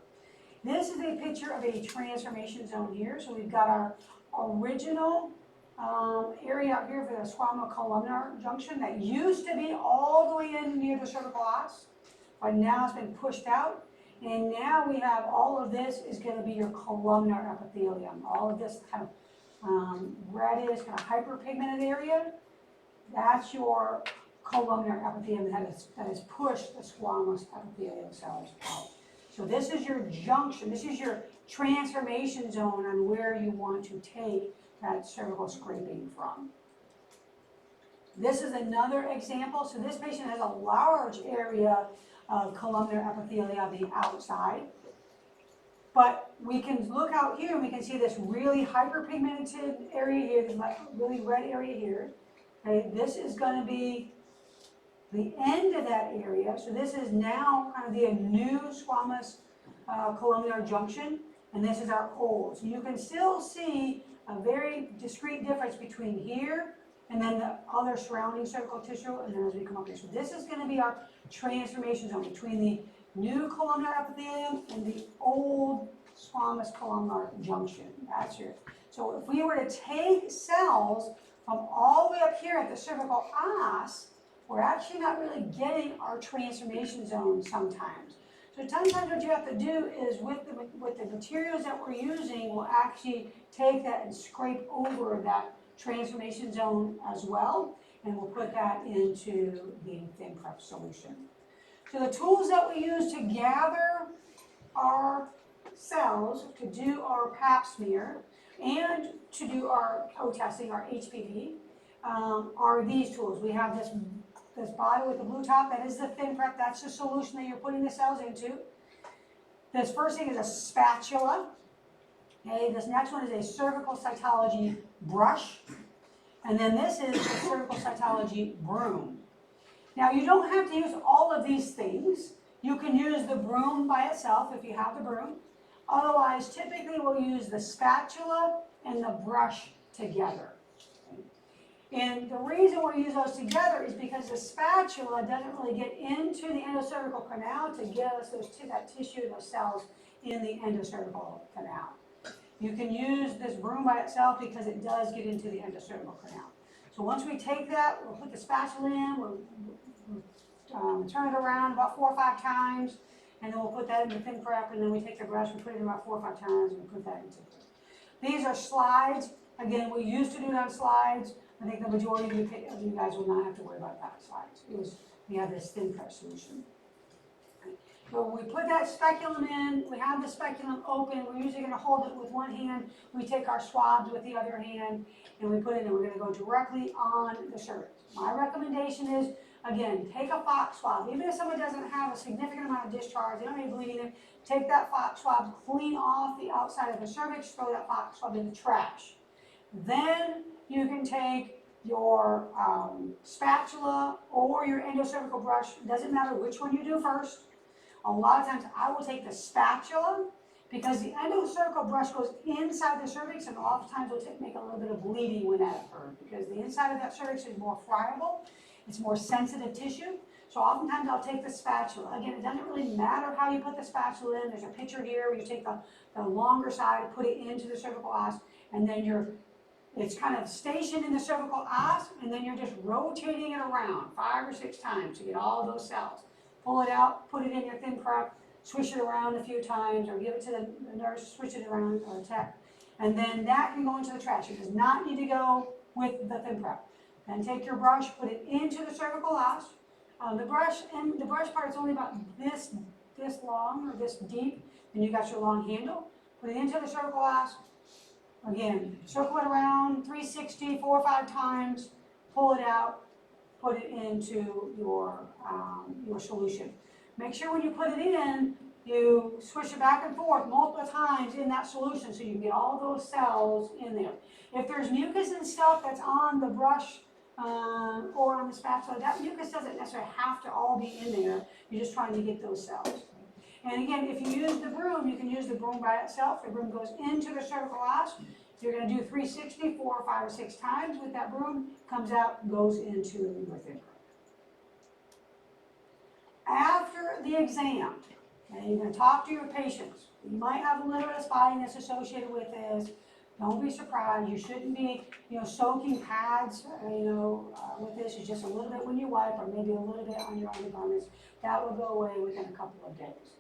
This is a picture of a transformation zone here. So we've got our original area out here for the squamocolumnar junction that used to be all the way in near the cervical os, but now it's been pushed out. And now we have all of this is going to be your columnar epithelium. All of this kind of reddish, kind of hyperpigmented area, that's your columnar epithelium that has pushed the squamous epithelial cells out. So this is your junction, this is your transformation zone on where you want to take that cervical scraping from. This is another example. So this patient has a large area of columnar epithelia on the outside. But we can look out here and we can see this really hyperpigmented area here, this really red area here. Okay, this is going to be the end of that area. So this is now kind of the new squamous columnar junction, and this is our old. So you can still see a very discrete difference between here and then the other surrounding cervical tissue, and then as we come up here. So this is going to be our transformation zone between the new columnar epithelium and the old squamous columnar junction. That's your. So if we were to take cells from all the way up here at the cervical os, we're actually not really getting our transformation zone sometimes. So sometimes what you have to do is with the materials that we're using, we'll actually take that and scrape over that transformation zone as well, and we'll put that into the thin prep solution. So the tools that we use to gather our cells, to do our pap smear, and to do our co-testing, our HPV, are these tools. We have this bottle with the blue top, that is the thin prep, that's the solution that you're putting the cells into. This first thing is a spatula. Okay, this next one is a cervical cytology brush. And then this is a cervical cytology broom. Now you don't have to use all of these things. You can use the broom by itself if you have the broom. Otherwise, typically we'll use the spatula and the brush together. And the reason we use those together is because the spatula doesn't really get into the endocervical canal to get us that tissue and those cells in the endocervical canal. You can use this broom by itself because it does get into the endocervical canal. So once we take that, we'll put the spatula in, we'll turn it around about 4 or 5 times, and then we'll put that in the thin prep, and then we take the brush and put it in about 4 or 5 times and put that into it. These are slides. Again, we used to do it on slides. I think the majority of you guys will not have to worry about that slides. We have this thin prep solution. So we put that speculum in, we have the speculum open, we're usually going to hold it with one hand, we take our swabs with the other hand, and we put it in, we're going to go directly on the cervix. My recommendation is, again, take a Fox swab. Even if someone doesn't have a significant amount of discharge, they don't have any bleeding in, take that Fox swab, clean off the outside of the cervix, throw that Fox swab in the trash. Then you can take your spatula or your endocervical brush, doesn't matter which one you do first. A lot of times I will take the spatula because the endocervical brush goes inside the cervix, and oftentimes will make a little bit of bleeding when that occurs because the inside of that cervix is more friable, it's more sensitive tissue. So oftentimes I'll take the spatula. Again, it doesn't really matter how you put the spatula in. There's a picture here where you take the longer side, put it into the cervical os, and then it's kind of stationed in the cervical os, and then you're just rotating it around 5 or 6 times to get all those cells. Pull it out, put it in your thin prep, swish it around a few times, or give it to the nurse, switch it around, or tech. And then that can go into the trash. It does not need to go with the thin prep. Then take your brush, put it into the cervical os. The brush part is only about this long or this deep, and you got your long handle. Put it into the cervical os. Again, circle it around 360, 4 or 5 times, pull it out, put it into your solution. Make sure when you put it in, you swish it back and forth multiple times in that solution so you can get all those cells in there. If there's mucus and stuff that's on the brush or on the spatula, that mucus doesn't necessarily have to all be in there. You're just trying to get those cells. And again, if you use the broom, you can use the broom by itself. The broom goes into the cervical os. You're going to do 360 4 or 5 or 6 times with that broom, comes out, goes into your thin crop. After the exam, and you're going to talk to your patients. You might have a little bit of spotting that's associated with this. Don't be surprised. You shouldn't be, soaking pads, with this. It's just a little bit when you wipe, or maybe a little bit on your undergarments. That will go away within a couple of days.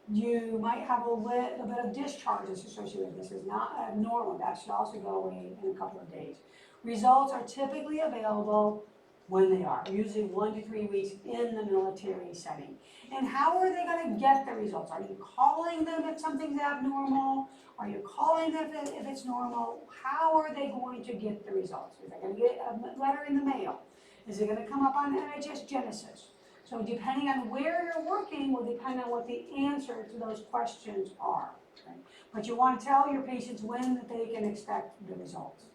You might have a bit of discharge that's associated with this. This is not abnormal. That should also go away in a couple of days. Results are typically available when they are, usually 1 to 3 weeks in the military setting. And how are they going to get the results? Are you calling them if something's abnormal? Are you calling them if it's normal? How are they going to get the results? Is they going to get a letter in the mail? Is it going to come up on NHS Genesis? So depending on where you're working will depend on what the answer to those questions are. Okay? But you want to tell your patients when they can expect the results.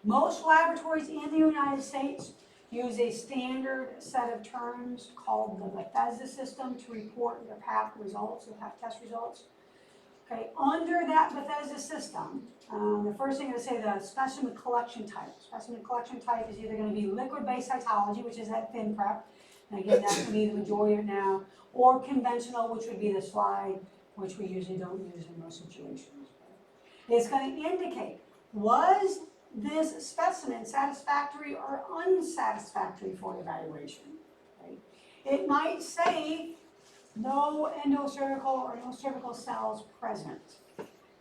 Most laboratories in the United States use a standard set of terms called the Bethesda system to report their PAP results, their PAP test results. Okay, under that Bethesda system, the first thing to say, the specimen collection type. Specimen collection type is either going to be liquid-based cytology, which is that thin prep, and again, that's going to be the majority of it now, or conventional, which would be the slide, which we usually don't use in most situations. It's going to indicate, was this specimen satisfactory or unsatisfactory for evaluation? Okay. It might say no endocervical or no cervical cells present.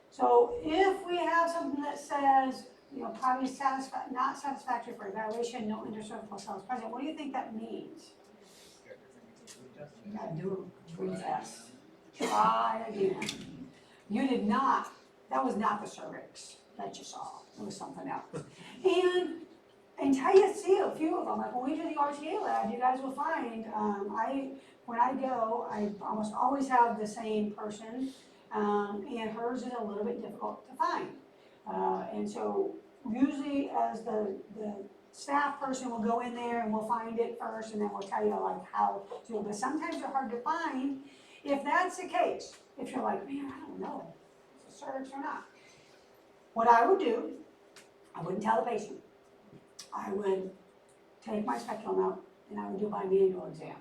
So if we have something that says, probably not satisfactory for evaluation, no endocervical cells present, what do you think that means? You gotta do a breathe test. Try again. You did not, that was not the cervix that you saw. It was something else. And until you see a few of them, like when we do the RTA lab, you guys will find, when I go, I almost always have the same person, and hers is a little bit difficult to find. And so usually as the staff person will go in there and we'll find it first, and then we'll tell you like how to do it. But sometimes they're hard to find. If that's the case, if you're like, man, I don't know, is it cervix or not? What I would do, I wouldn't tell the patient. I would take my speculum out and I would do a bimanual exam.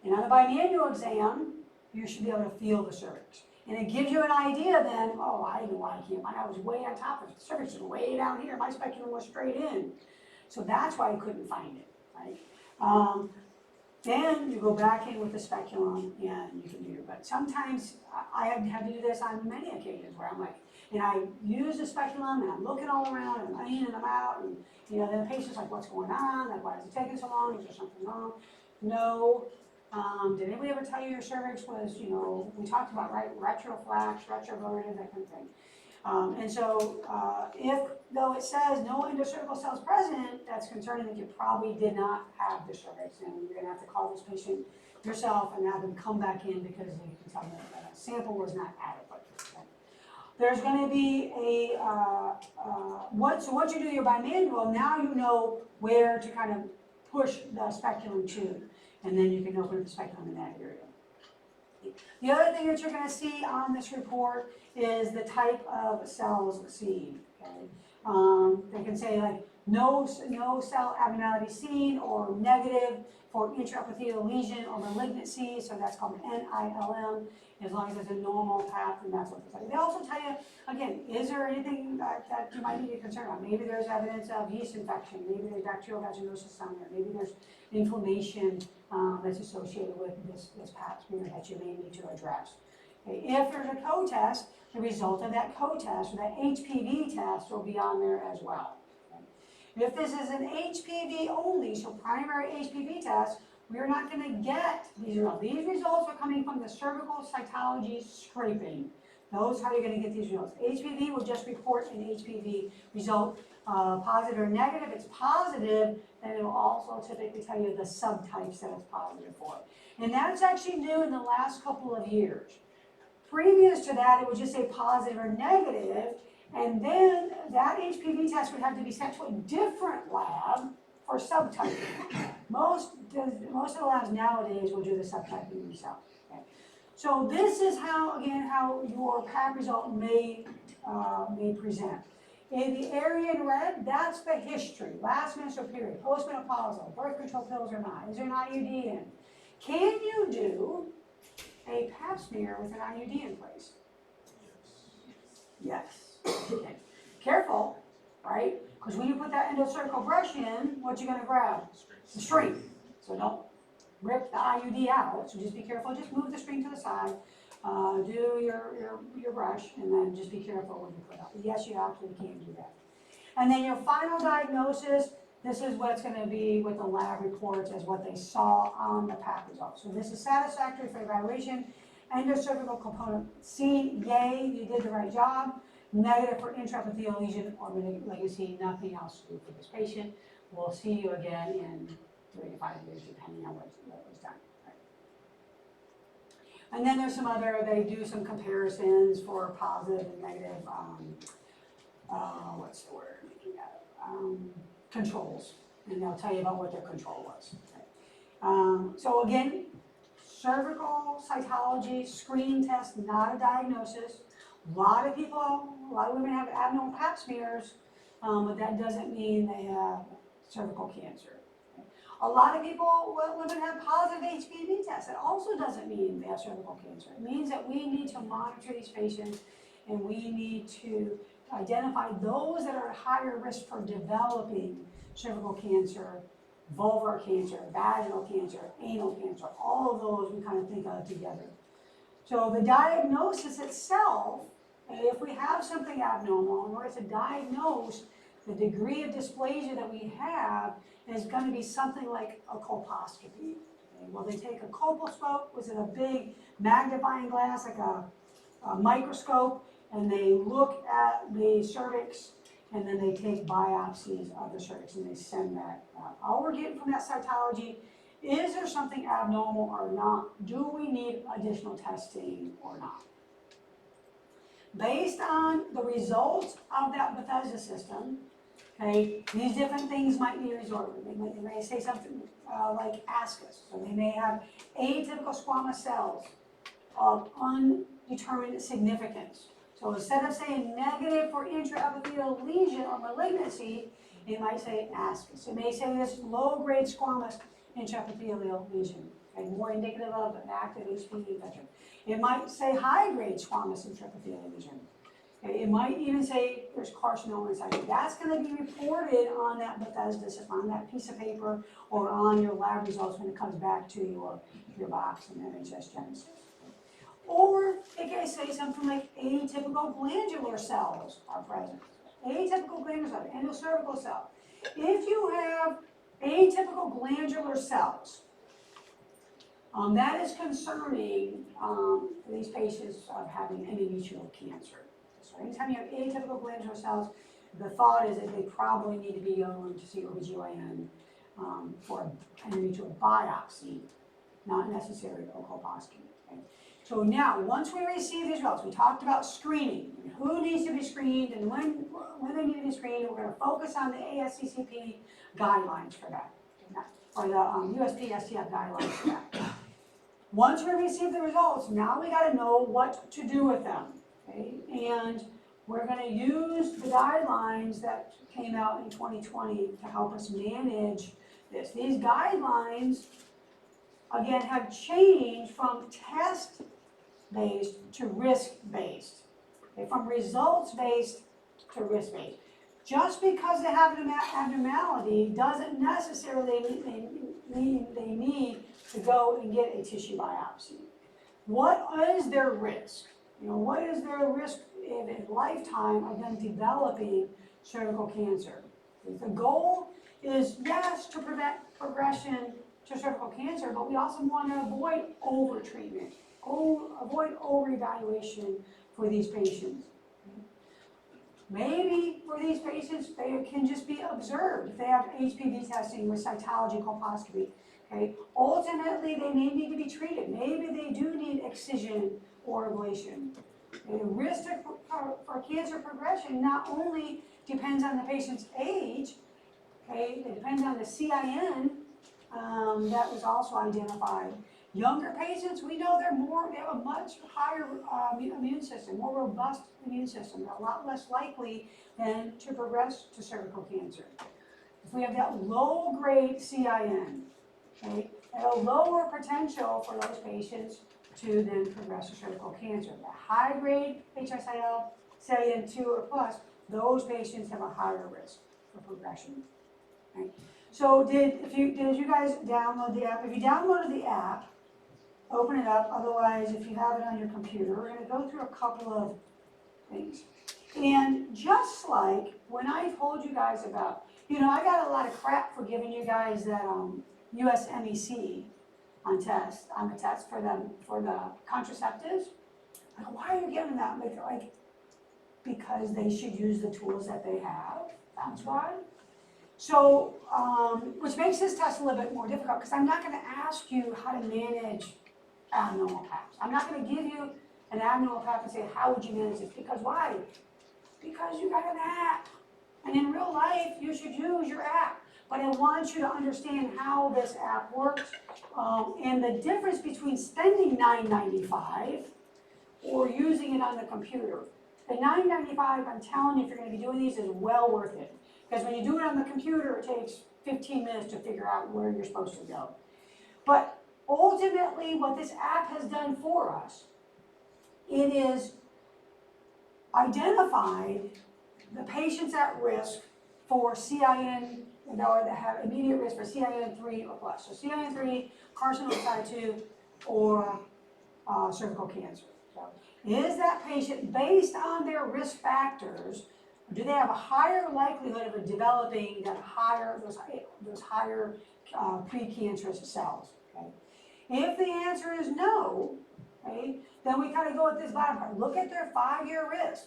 And on the bimanual exam, you should be able to feel the cervix. And it gives you an idea then, oh, I know why I can't find it. I was way on top of it. The cervix is way down here. My speculum was straight in. So that's why I couldn't find it, right? Then you go back in with the speculum and you can do it. But sometimes I have had to do this on many occasions where I'm like, and I use the speculum and I'm looking all around and I'm in and I'm out, and then the patient's like, what's going on? Like, why is it taking so long? Is there something wrong? No. Did anybody ever tell you your cervix was, we talked about, right, retroflex, retroverted, that kind of thing. And so though it says no endocervical cells present, that's concerning that you probably did not have the cervix, and you're going to have to call this patient yourself and have them come back in because you can tell that a sample was not adequate. Okay. There's going to be so once you do your bimanual, now you know where to kind of push the speculum to, and then you can open the speculum in that area. The other thing that you're going to see on this report is the type of cells seen. Okay? They can say like no cell abnormality seen, or negative for intraepithelial lesion or malignancy, so that's called NILM. As long as it's a normal path, and that's what they tell you. They also tell you, again, is there anything that you might need to be concerned about? Maybe there's evidence of yeast infection, maybe there's bacterial vaginosis on there, maybe there's inflammation that's associated with this pap smear that you may need to address. Okay. If there's a co-test, the result of that co-test, or that HPV test, will be on there as well. Okay. If this is an HPV only, so primary HPV test, we're not going to get these results. These results are coming from the cervical cytology scraping. Those are how you're going to get these results. HPV will just report an HPV result, positive or negative. If it's positive, then it will also typically tell you the subtypes that it's positive for. And that's actually new in the last couple of years. Previous to that, it would just say positive or negative, and then that HPV test would have to be sent to a different lab for subtyping. Most of the labs nowadays will do the subtyping themselves. Okay? So this is how, again, how your PAP result may present. In the area in red, that's the history, last menstrual period, postmenopausal, birth control pills or not, is there an IUD in? Can you do a pap smear with an IUD in place? Yes. Okay. Careful, right? Because when you put that endocervical brush in, what you gonna grab? The string. So don't rip the IUD out. So just be careful. Just move the string to the side. Do your brush, and then just be careful when you put it. Yes, you actually can do that. And then your final diagnosis. This is what's going to be with the lab reports as what they saw on the PAP results. So this is satisfactory for evaluation. Endocervical component C, yay, you did the right job. Negative for intraepithelial lesion or malignancy, nothing else to do for this patient. We'll see you again in 3 to 5 years, depending on what was done. Right. And then there's some other, they do some comparisons for positive and negative, what's the word? Controls, and they'll tell you about what their control was. Okay. So again, cervical cytology, screening test, not a diagnosis. A lot of women have abnormal pap smears, but that doesn't mean they have cervical cancer. Okay. A lot of women have positive HPV tests. That also doesn't mean they have cervical cancer. It means that we need to monitor these patients, and we need to identify those that are at higher risk for developing cervical cancer, vulvar cancer, vaginal cancer, anal cancer, all of those we kind of think of together. So the diagnosis itself, if we have something abnormal, in order to diagnose the degree of dysplasia that we have, is going to be something like a colposcopy. Okay? Well, they take a colposcope, which is a big magnifying glass, like a microscope, and they look at the cervix, and then they take biopsies of the cervix, and they send that out. All we're getting from that cytology, is there something abnormal or not? Do we need additional testing or not? Based on the results of that Bethesda system, okay, these different things might be resorted. They may say something like ascus, so they may have atypical squamous cells of undetermined significance. So instead of saying negative for intraepithelial lesion or malignancy, it might say ascus. It may say this low-grade squamous intraepithelial lesion, okay, more indicative of an active HPV infection. It might say high-grade squamous intraepithelial lesion. Okay, it might even say there's carcinoma inside. That's going to be reported on that Bethesda system, on that piece of paper, or on your lab results when it comes back to your box in NHS Genesis. Or it can say something like atypical glandular cells are present. Atypical glandular cells, endocervical cell. If you have atypical glandular cells, that is concerning for these patients of having endometrial cancer. So anytime you have atypical glandular cells, the thought is that they probably need to be going to see OBGYN for an endometrial biopsy, not necessarily a colposcopy. Okay? So now, once we receive these results, we talked about screening, and who needs to be screened, and when they need to be screened. We're going to focus on the ASCCP guidelines for that, or the USP-STF guidelines for that. Once we receive the results, now we got to know what to do with them, okay? And we're going to use the guidelines that came out in 2020 to help us manage this. These guidelines, again, have changed from test-based to risk-based, okay? From results-based to risk-based. Just because they have an abnormality doesn't necessarily mean they need to go and get a tissue biopsy. What is their risk? What is their risk in a lifetime of them developing cervical cancer? The goal is, yes, to prevent progression to cervical cancer, but we also want to avoid over-treatment, avoid over-evaluation for these patients. Maybe for these patients, they can just be observed if they have HPV testing with cytology colposcopy. Okay? Ultimately, they may need to be treated. Maybe they do need excision or ablation. The risk for cancer progression not only depends on the patient's age, okay, it depends on the CIN that was also identified. Younger patients, we know they have a much higher immune system, more robust immune system. They're a lot less likely than to progress to cervical cancer. If we have that low-grade CIN, okay, at a lower potential for those patients to then progress to cervical cancer. The high-grade HSIL, CIN 2 or plus, those patients have a higher risk for progression. Right? So did you guys download the app? If you downloaded the app, open it up. Otherwise, if you have it on your computer, we're going to go through a couple of things. And just like when I told you guys about, I got a lot of crap for giving you guys that USMEC on the test for the contraceptives. Like, why are you giving that? Like, because they should use the tools that they have. That's why. So, which makes this test a little bit more difficult because I'm not going to ask you how to manage abnormal paps. I'm not going to give you an abnormal pap and say, how would you manage this? Because why? Because you got an app. And in real life, you should use your app. But I want you to understand how this app works and the difference between spending $9.95 or using it on the computer. The $9.95, I'm telling you, if you're going to be doing these, is well worth it. Because when you do it on the computer, it takes 15 minutes to figure out where you're supposed to go. But ultimately, what this app has done for us, it is identified the patients at risk for CIN, or that have immediate risk for CIN 3 or plus. So CIN 3, carcinoma 2, or cervical cancer. So is that patient, based on their risk factors, do they have a higher likelihood of developing those higher precancerous cells? Okay? If the answer is no, okay, then we kind of go with this bottom part. Look at their 5-year risk.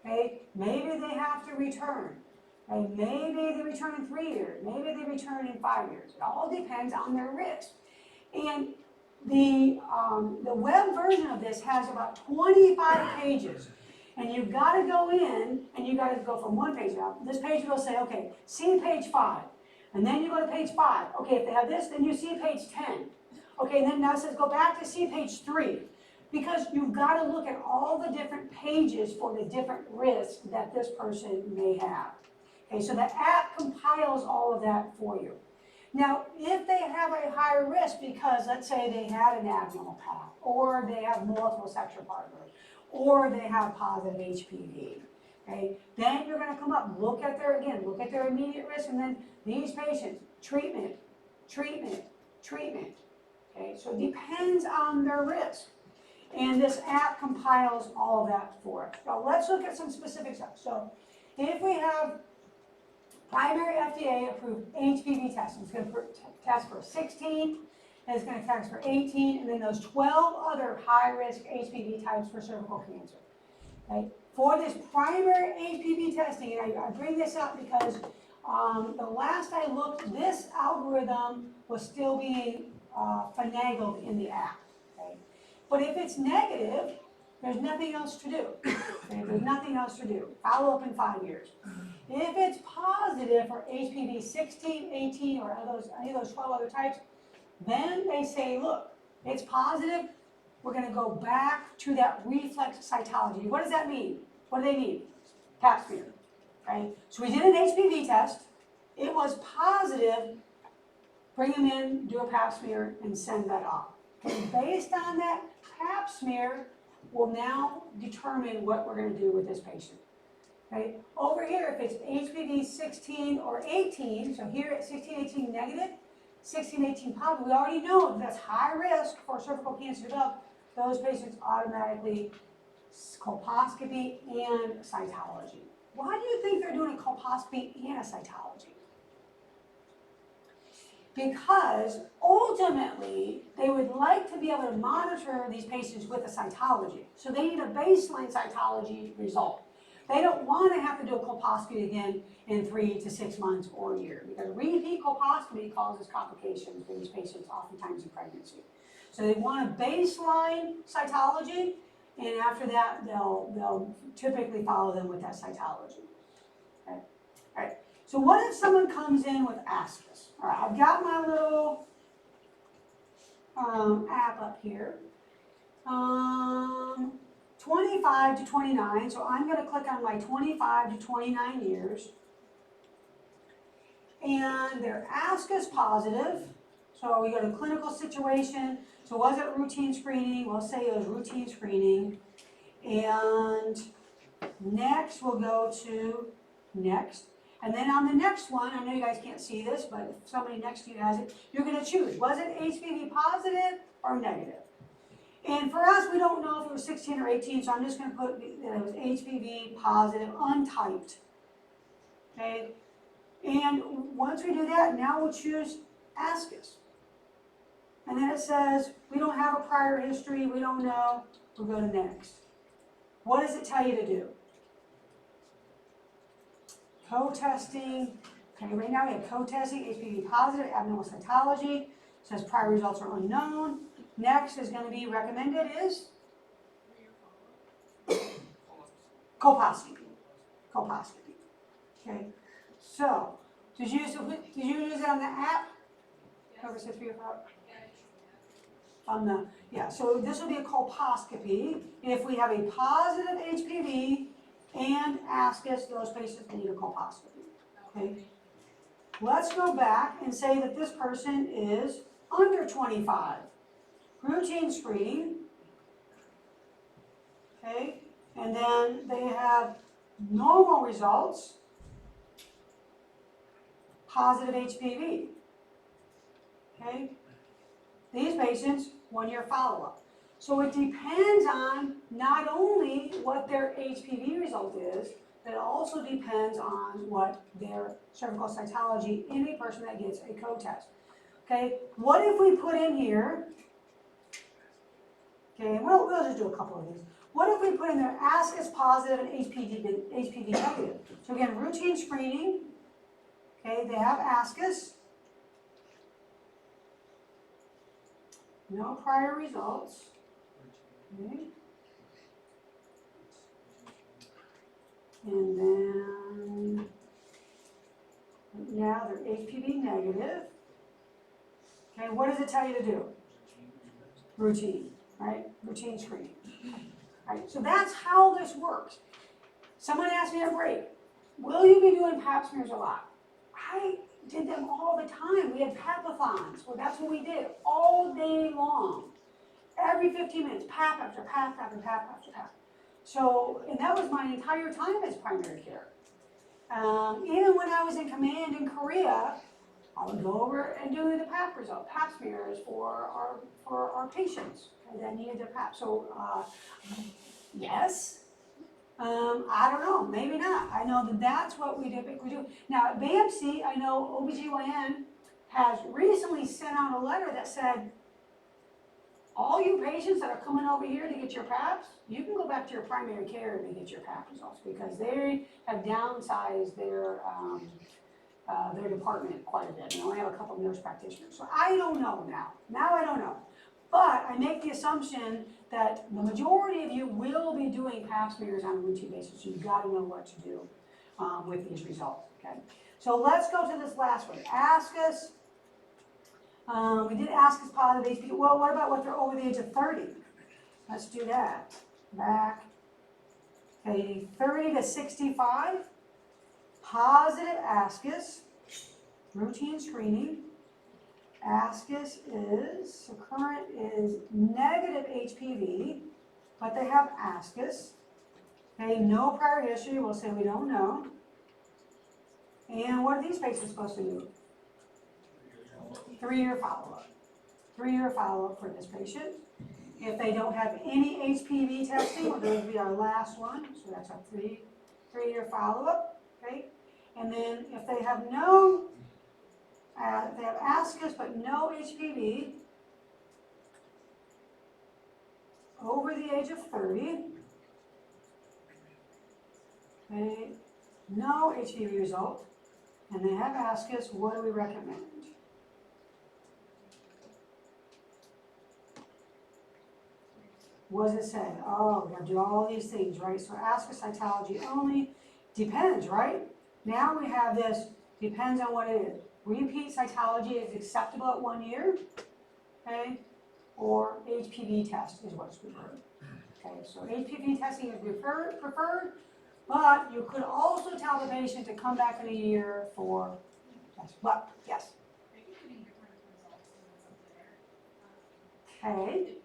Okay? Maybe they have to return. Okay? Maybe they return in 3 years. Maybe they return in 5 years. It all depends on their risk. And the web version of this has about 25 pages. And you've got to go in, and you got to go from one page out. This page will say, okay, see page 5. And then you go to page 5. Okay, if they have this, then you see page 10. Okay, and then now it says go back to see page 3. Because you've got to look at all the different pages for the different risks that this person may have. Okay, so the app compiles all of that for you. Now, if they have a higher risk because, let's say, they had an abnormal pap, or they have multiple sexual partners, or they have positive HPV, okay, then you're going to come up, look at their immediate risk, and then these patients, treatment, okay, so it depends on their risk. And this app compiles all of that for us. So let's look at some specific stuff. So if we have primary FDA approved HPV testing, it's going to test for 16, and it's going to test for 18, and then those 12 other high-risk HPV types for cervical cancer. Okay? For this primary HPV testing, and I bring this up because the last I looked, this algorithm was still being finagled in the app. Okay? But if it's negative, there's nothing else to do. Okay? There's nothing else to do. Follow up in 5 years. If it's positive for HPV 16, 18, or any of those 12 other types, then they say, look, it's positive, we're going to go back to that reflex cytology. What does that mean? What do they need? Pap smear. Right? So we did an HPV test. It was positive. Bring them in, do a pap smear, and send that off. And based on that pap smear, we'll now determine what we're going to do with this patient. Okay? Over here, if it's HPV 16 or 18, so here at 16, 18 negative, 16, 18 positive, we already know that's high risk for cervical cancer to develop. Those patients automatically colposcopy and cytology. Why do you think they're doing a colposcopy and a cytology? because ultimately they would like to be able to monitor these patients with a cytology. So they need a baseline cytology result. They don't want to have to do a colposcopy again in 3 to 6 months or a year, because repeat colposcopy causes complications for these patients oftentimes in pregnancy. So they want a baseline cytology, and after that they'll typically follow them with that cytology. Okay? All right. So what if someone comes in with ascus? All right, I've got my little app up here. 25 to 29, so I'm going to click on my 25 to 29 years. And they're ascus positive, so we go to clinical situation. So was it routine screening? We'll say it was routine screening. And next, we'll go to next. And then on the next one, I know you guys can't see this, but if somebody next to you has it, you're going to choose, was it HPV positive or negative? And for us, we don't know if it was 16 or 18, so I'm just going to put that it was HPV positive, untyped. Okay? And once we do that, now we'll choose ascus. And then it says, we don't have a prior history, we don't know, we'll go to next. What does it tell you to do? Co-testing. Okay, right now we have co-testing, HPV positive, abnormal cytology. It says prior results are unknown. Next is going to be recommended is colposcopy. Colposcopy. Okay. So, did you use it on the app? Over 6 3 or 5? Yeah. So this will be a colposcopy. If we have a positive HPV and ascus, those patients need a colposcopy. Okay. Let's go back and say that this person is under 25. Routine screening, okay, and then they have normal results, positive HPV, okay. These patients, 1-year follow-up. So it depends on not only what their HPV result is, but it also depends on what their cervical cytology in a person that gets a co-test. Okay, what if we put in here, okay, we'll just do a couple of these. What if we put in there ascus positive and HPV negative? So again, routine screening, okay, they have ascus, no prior results, okay, and then now they're HPV negative. Okay, what does it tell you to do? Routine. Right? Routine screening. Right? So that's how this works. Someone asked me at break, will you be doing pap smears a lot? I did them all the time. We had papathons. Well, that's what we did all day long. Every 15 minutes, pap after pap after pap after pap. So, and that was my entire time as primary care. Even when I was in command in Korea, I would go over and do the pap smears for our patients that needed their pap. So, yes. I don't know, maybe not. I know that that's what we typically do. Now, at BAMC, I know OBGYN has recently sent out a letter that said, all you patients that are coming over here to get your paps, you can go back to your primary care to get your pap results, because they have downsized their department quite a bit. They only have a couple of nurse practitioners. So I don't know now. Now I don't know. But I make the assumption that the majority of you will be doing pap smears on a routine basis. So you've got to know what to do with these results. Okay. So let's go to this last one. Ascus. We did ascus positive HPV. Well, what about if they're over the age of 30? Let's do that. Back. Okay, 30 to 65. Positive ascus, routine screening. Ascus is, so current is negative HPV, but they have ascus. Okay, no prior history, we'll say we don't know. And what are these patients supposed to do? 3-year follow-up. 3-year follow-up for this patient. If they don't have any HPV testing, well, this will be our last one, so that's our 3-year follow-up. Okay. And then if they have no they have ascus but no HPV, over the age of 30, okay, no HPV result, and they have ascus, what do we recommend? What does it say? Oh, we gotta do all these things, right? So ascus cytology only, depends, right? Now we have this, depends on what it is. Repeat cytology is acceptable at 1 year, okay? Or HPV test is what's preferred. Okay, so HPV testing is preferred, but you could also tell the patient to come back in a year for test. What? Yes. Okay.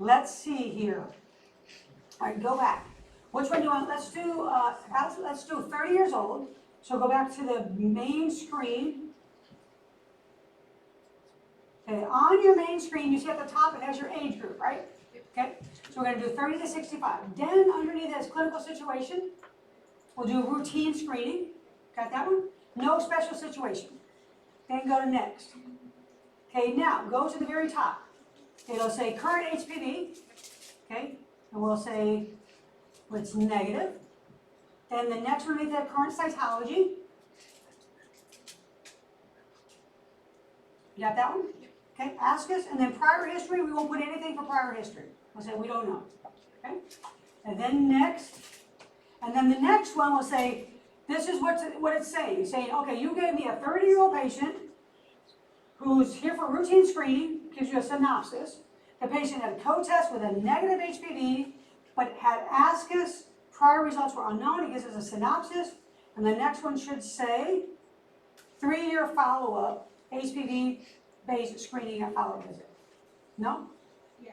Let's see here. All right, go back. Which one do you want? Let's do 30 years old. So go back to the main screen. Okay, on your main screen, you see at the top it has your age group, right? Okay, so we're going to do 30 to 65. Then underneath this clinical situation, we'll do routine screening. Got that one? No special situation. Then go to next. Okay, now go to the very top. It'll say current HPV. Okay, and we'll say it's negative. Then the next one is that current cytology. You got that one? Okay, ascus, and then prior history, we won't put anything for prior history. We'll say we don't know. Okay? And then next, and then the next one will say, this is what it's saying. It's saying, okay, you gave me a 30-year-old patient who's here for routine screening, gives you a synopsis. The patient had a co-test with a negative HPV, but had ascus, prior results were unknown. It gives us a synopsis. And the next one should say, 3-year follow-up, HPV-based screening and follow-up visit. No? Yeah,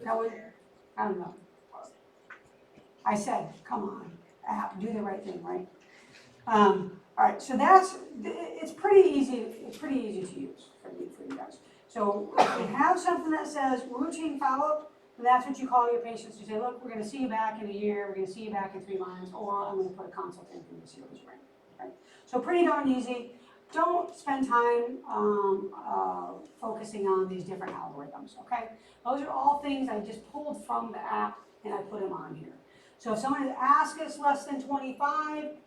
That would, I don't know. I said, come on, app, do the right thing, right? All right, so it's pretty easy to use for you guys. So if you have something that says routine follow-up, that's what you call your patients. You say, look, we're going to see you back in a year, we're going to see you back in 3 months, or I'm going to put a consult in for you to see what's right. So pretty darn easy. Don't spend time focusing on these different algorithms, okay? Those are all things I just pulled from the app and I put them on here. So if someone has ascus less than 25,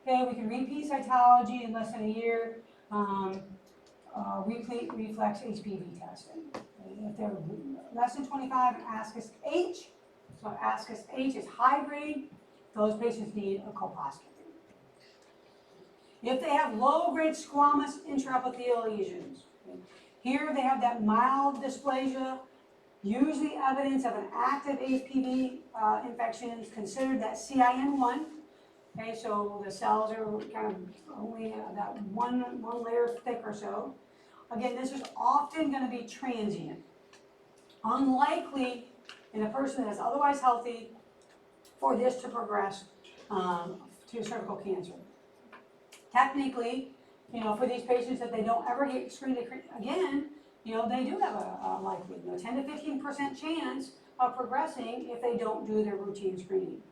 okay, we can repeat cytology in less than a year. Repeat reflex HPV testing. Okay? If they're less than 25 and ascus H, so ascus H is high grade, those patients need a colposcopy. If they have low-grade squamous intraepithelial lesions, okay, here they have that mild dysplasia, usually evidence of an active HPV infection is considered that CIN1. Okay, so the cells are kind of only that one layer thick or so. Again, this is often going to be transient. Unlikely in a person that's otherwise healthy for this to progress to cervical cancer. Technically, for these patients that they don't ever get screened again, they do have a likely, 10 to 15% chance of progressing if they don't do their routine screening.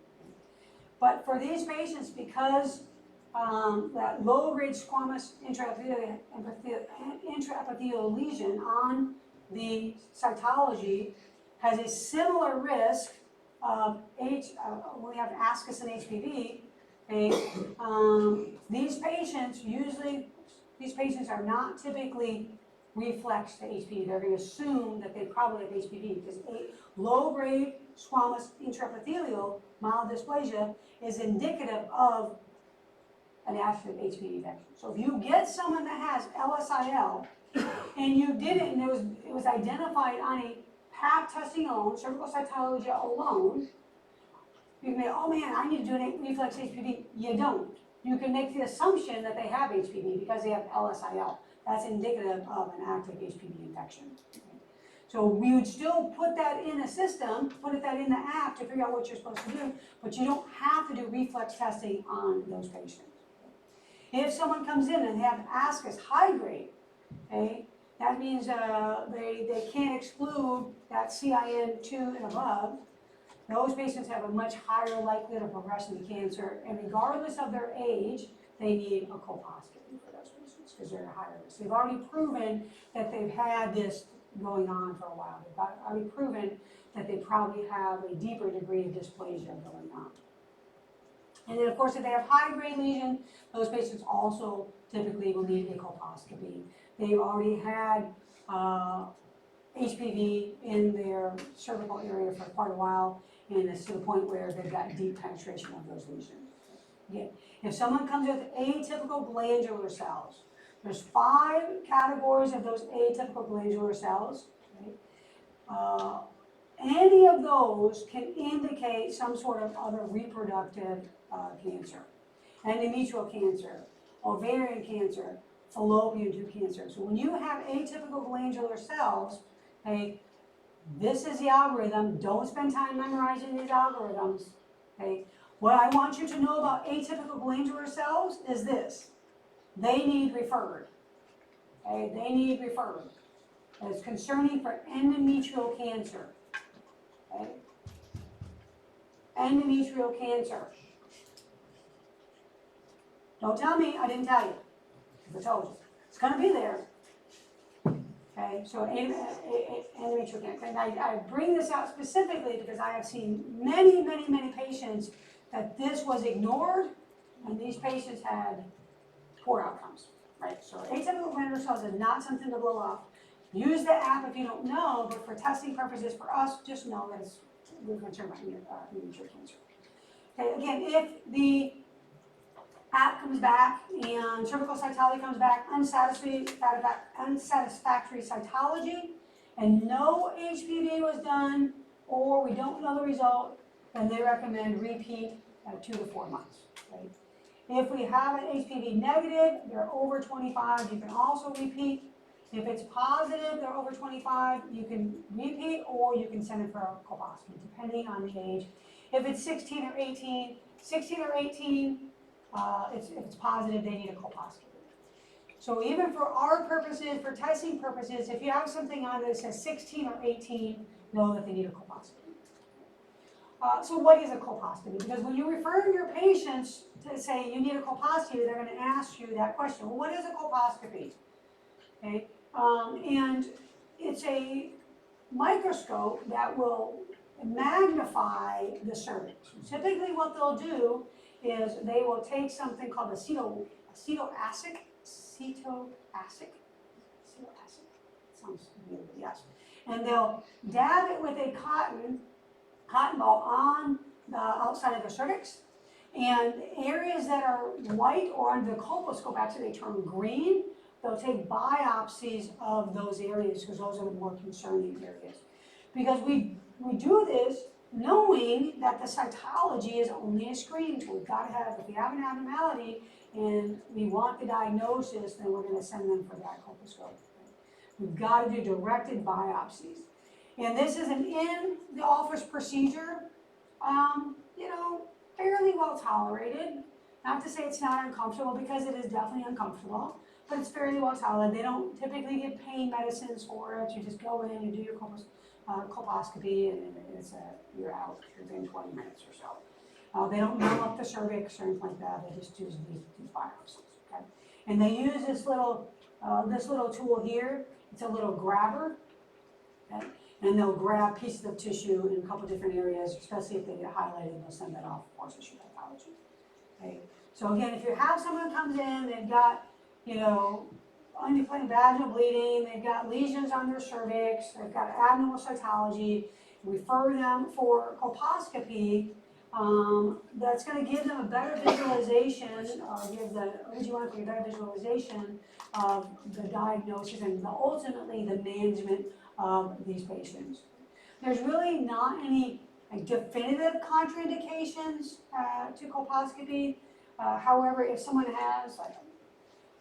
But for these patients, because that low-grade squamous intraepithelial lesion on the cytology has a similar risk of we have ascus and HPV. These patients are not typically reflex to HPV. They're going to assume that they probably have HPV because low-grade squamous intraepithelial mild dysplasia is indicative of an active HPV infection. So if you get someone that has LSIL and you did it and it was identified on a Pap testing alone, cervical cytology alone, you can say, oh man, I need to do an reflex HPV. You don't. You can make the assumption that they have HPV because they have LSIL. That's indicative of an active HPV infection. Okay. So we would still put that in a system, put that in the app to figure out what you're supposed to do, but you don't have to do reflex testing on those patients. If someone comes in and have ascus high grade, okay, that means they can't exclude that CIN2 and above. those patients have a much higher likelihood of progression to cancer, and regardless of their age, they need a colposcopy for those patients because they're at higher risk. They've already proven that they've had this going on for a while. They've already proven that they probably have a deeper degree of dysplasia going on. And then, of course, if they have high-grade lesion, those patients also typically will need a colposcopy. They've already had HPV in their cervical area for quite a while, and it's to the point where they've got deep penetration of those lesions. Again, if someone comes with atypical glandular cells, there's 5 categories of those atypical glandular cells. Okay? Any of those can indicate some sort of other reproductive cancer. Endometrial cancer, ovarian cancer, fallopian tube cancer. So when you have atypical glandular cells, okay, this is the algorithm. Don't spend time memorizing these algorithms. Okay? What I want you to know about atypical glandular cells is this. They need referred. Okay? They need referred. It's concerning for endometrial cancer. Okay? Endometrial cancer. Don't tell me I didn't tell you. I told you. It's going to be there. Okay, so endometrial cancer. And I bring this out specifically because I have seen many, many, many patients that this was ignored, and these patients had poor outcomes. Right? So atypical glandular cells is not something to blow off. Use the app if you don't know, but for testing purposes for us, just know that we're concerned about endometrial cancer. Okay, again, if the app comes back and cervical cytology comes back unsatisfactory cytology, and no HPV was done, or we don't know the result, then they recommend repeat at 2 to 4 months. Right? If we have an HPV negative, they're over 25, you can also repeat. If it's positive, they're over 25, you can repeat, or you can send it for a colposcopy, depending on the age. If it's 16 or 18, if it's positive, they need a colposcopy. So even for our purposes, for testing purposes, if you have something on that says 16 or 18, know that they need a colposcopy. So what is a colposcopy? Because when you refer your patients to say you need a colposcopy, they're going to ask you that question. Well, what is a colposcopy? Okay, and it's a microscope that will magnify the cervix. Typically what they'll do is they will take something called acetoacic, sounds weird, but yes, and they'll dab it with a cotton ball on the outside of the cervix, and areas that are white or under the colposcope, actually they turn green. They'll take biopsies of those areas because those are the more concerning areas. Because we do this knowing that the cytology is only a screening tool. We've got to have, if we have an abnormality and we want the diagnosis, then we're going to send them for that colposcope. We've got to do directed biopsies. And this is an in-the-office procedure, fairly well tolerated. Not to say it's not uncomfortable, because it is definitely uncomfortable, but it's fairly well tolerated. They don't typically give pain medicines for it. You just go in, you do your colposcopy, and you're out within 20 minutes or so. They don't numb up the cervix or anything like that. They just use these biopsies. Okay? And they use this little tool here. It's a little grabber. Okay? And they'll grab pieces of tissue in a couple different areas, especially if they get highlighted, and they'll send that off for tissue pathology. Okay? So again, if you have someone who comes in, they've got, undeflated vaginal bleeding, they've got lesions on their cervix, they've got abnormal cytology, refer them for colposcopy. That's going to give them a better visualization, give the OB-GYN a better visualization of the diagnosis and ultimately the management of these patients. There's really not any definitive contraindications to colposcopy. However, if someone has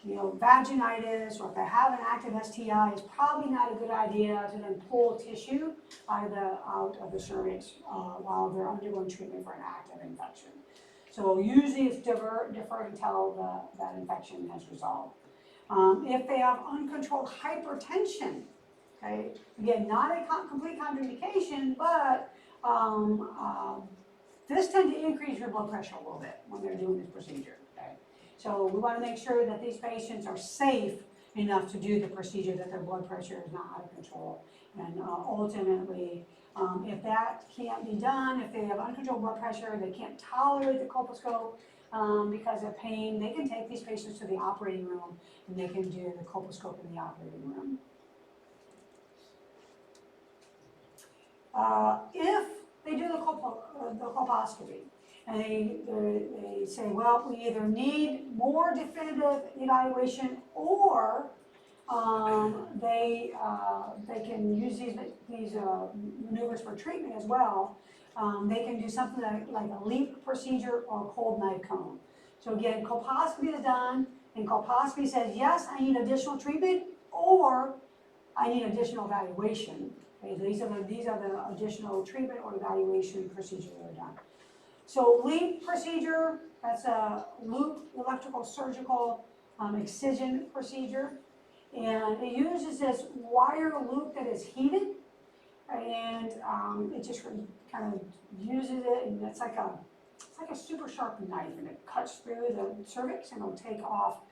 vaginitis, or if they have an active STI, it's probably not a good idea to then pull tissue out of the cervix while they're undergoing treatment for an active infection. So usually it's deferred until that infection has resolved. If they have uncontrolled hypertension, okay, again, not a complete contraindication, but this tends to increase your blood pressure a little bit when they're doing this procedure, okay? So we want to make sure that these patients are safe enough to do the procedure, that their blood pressure is not out of control. And ultimately, if that can't be done, if they have uncontrolled blood pressure, they can't tolerate the colposcope because of pain, they can take these patients to the operating room and they can do the colposcope in the operating room. If they do the colposcopy and they say, well, we either need more definitive evaluation or they can use these maneuvers for treatment as well. They can do something like a LEAP procedure or a cold knife cone. So again, colposcopy is done, and colposcopy says, yes, I need additional treatment, or I need additional evaluation. Okay, these are the additional treatment or evaluation procedures that are done. So LEAP procedure, that's a loop electrical surgical excision procedure. And it uses this wire loop that is heated, and it just kind of uses it, and it's like a super sharp knife, and it cuts through the cervix and it'll take off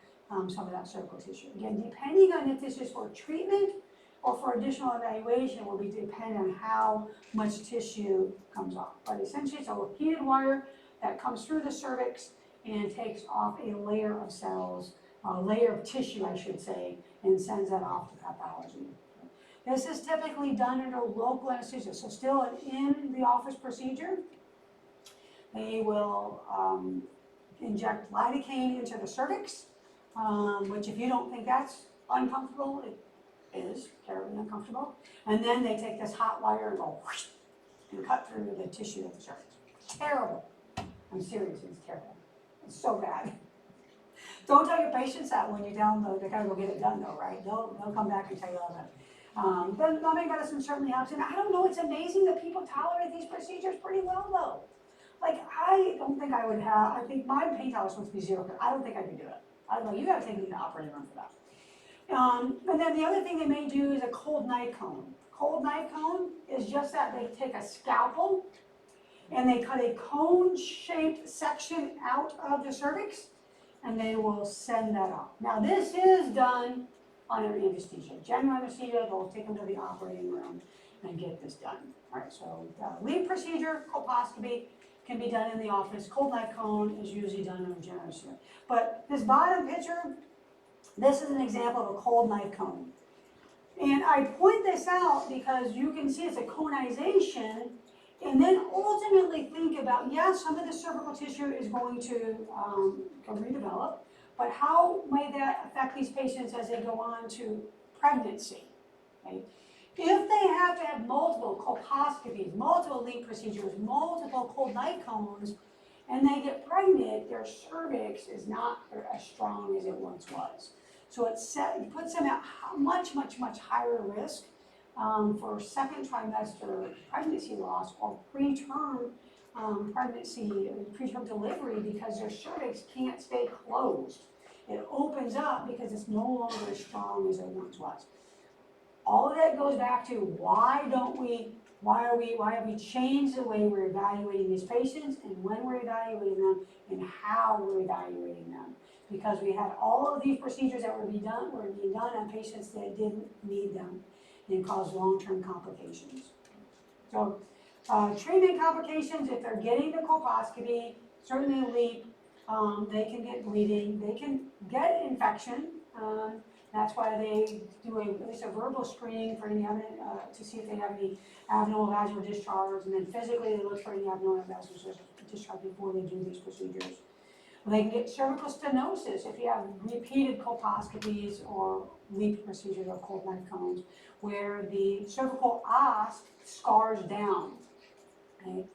some of that cervical tissue. Again, depending on if this is for treatment or for additional evaluation, will be dependent on how much tissue comes off. But essentially, it's a heated wire that comes through the cervix and takes off a layer of cells, a layer of tissue, I should say, and sends that off to pathology. This is typically done under local anesthesia, so still an in-the-office procedure. They will inject lidocaine into the cervix, which if you don't think that's uncomfortable, it is terribly uncomfortable. And then they take this hot wire and go whoosh, and cut through the tissue of the cervix. Terrible. I'm serious, it's terrible. It's so bad. Don't tell your patients that when you tell them they gotta go get it done though, right? They'll come back and tell you all that. But numbing medicine certainly helps. And I don't know, it's amazing that people tolerate these procedures pretty well though. Like, I don't think I would have, I think my pain tolerance must be 0, but I don't think I could do it. I don't know, you gotta take me to the operating room for that. And then the other thing they may do is a cold knife cone. Cold knife cone is just that they take a scalpel and they cut a cone-shaped section out of the cervix and they will send that off. Now this is done under anesthesia. General anesthesia, they'll take them to the operating room and get this done. All right, so LEAP procedure, colposcopy, can be done in the office. Cold knife cone is usually done under general anesthesia. But this bottom picture, this is an example of a cold knife cone. And I point this out because you can see it's a conization, and then ultimately think about, yes, some of the cervical tissue is going to redevelop, but how may that affect these patients as they go on to pregnancy? Okay? If they have to have multiple colposcopies, multiple LEAP procedures, multiple cold knife cones, and they get pregnant, their cervix is not as strong as it once was. So it puts them at much higher risk for second trimester pregnancy loss or preterm pregnancy, preterm delivery, because their cervix can't stay closed. It opens up because it's no longer as strong as it once was. All of that goes back to why have we changed the way we're evaluating these patients and when we're evaluating them and how we're evaluating them. Because we had all of these procedures that were being done on patients that didn't need them and caused long-term complications. So treatment complications, if they're getting the colposcopy, certainly LEAP, they can get bleeding, they can get infection. That's why they do at least a verbal screening for any to see if they have any abnormal vaginal discharge, and then physically they look for any abnormal vaginal discharge before they do these procedures. They can get cervical stenosis if you have repeated colposcopies or LEAP procedures or cold knife cones, where the cervical os scars down. Okay?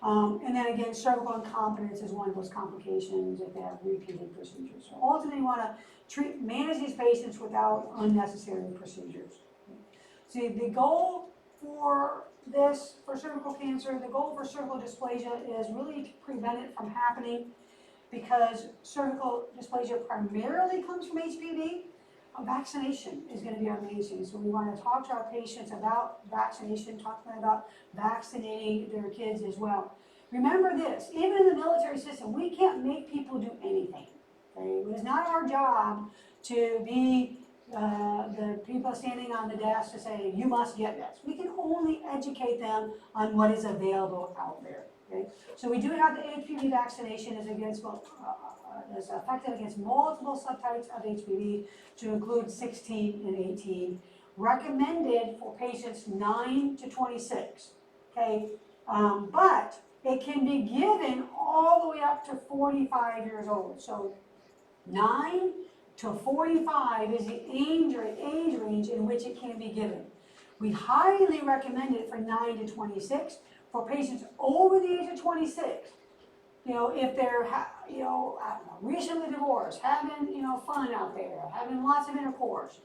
And then again, cervical incontinence is one of those complications if they have repeated procedures. So ultimately, you want to manage these patients without unnecessary procedures. See, the goal for cervical cancer, the goal for cervical dysplasia is really to prevent it from happening, because cervical dysplasia primarily comes from HPV, vaccination is going to be our main thing. So we want to talk to our patients about vaccination, talk to them about vaccinating their kids as well. Remember this, even in the military system, we can't make people do anything. Okay? It is not our job to be the people standing on the desk to say, you must get this. We can only educate them on what is available out there. Okay? So we do have the HPV vaccination is is effective against multiple subtypes of HPV to include 16 and 18. Recommended for patients 9 to 26. Okay, but it can be given all the way up to 45 years old. So 9 to 45 is the age range in which it can be given. We highly recommend it for 9 to 26. For patients over the age of 26, if they're, I don't know, recently divorced, having, fun out there, having lots of intercourse,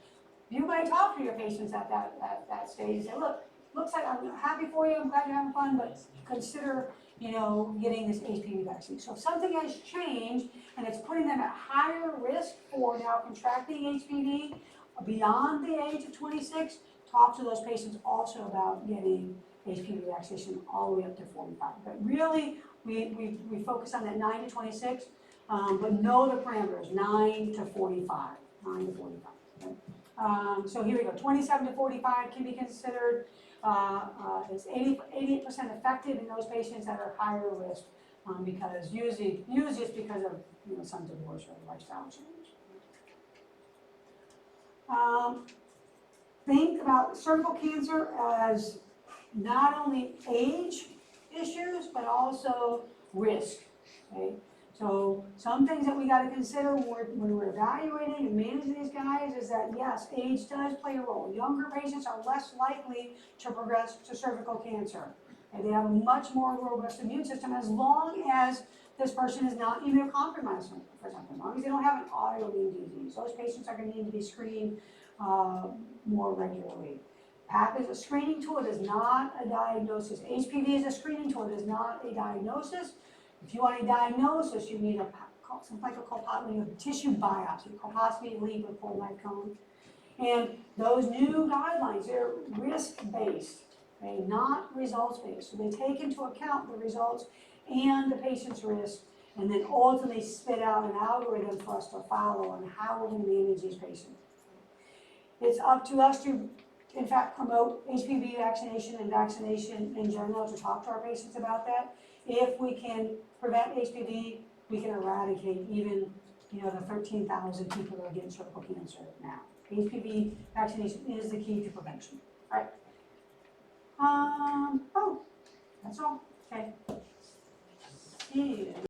you might talk to your patients at that stage and say, look, looks like I'm happy for you, I'm glad you're having fun, but consider, getting this HPV vaccine. So if something has changed and it's putting them at higher risk for now contracting HPV beyond the age of 26, talk to those patients also about getting HPV vaccination all the way up to 45. But really, we focus on that 9 to 26, but know the parameters, 9 to 45, 9 to 45. Okay? So here we go, 27 to 45 can be considered, it's 88% effective in those patients that are higher risk, because usually it's because of some divorce or lifestyle change. Think about cervical cancer as not only age issues, but also risk. Okay? So some things that we got to consider when we're evaluating and managing these guys is that yes, age does play a role. Younger patients are less likely to progress to cervical cancer. And they have a much more robust immune system as long as this person is not immunocompromised, for example. As long as they don't have an autoimmune disease. Those patients are going to need to be screened more regularly. PAP is a screening tool, it is not a diagnosis. HPV is a screening tool, it is not a diagnosis. If you want a diagnosis, you need something like a tissue biopsy, colposcopy, lead with full light cone. And those new guidelines, they're risk-based, okay, not results-based. So they take into account the results and the patient's risk, and then ultimately spit out an algorithm for us to follow on how we're going to manage these patients. It's up to us to, in fact, promote HPV vaccination and vaccination in general, to talk to our patients about that. If we can prevent HPV, we can eradicate even, the 13,000 people that are getting cervical cancer now. HPV vaccination is the key to prevention. All right. Oh, that's all. Okay. See you.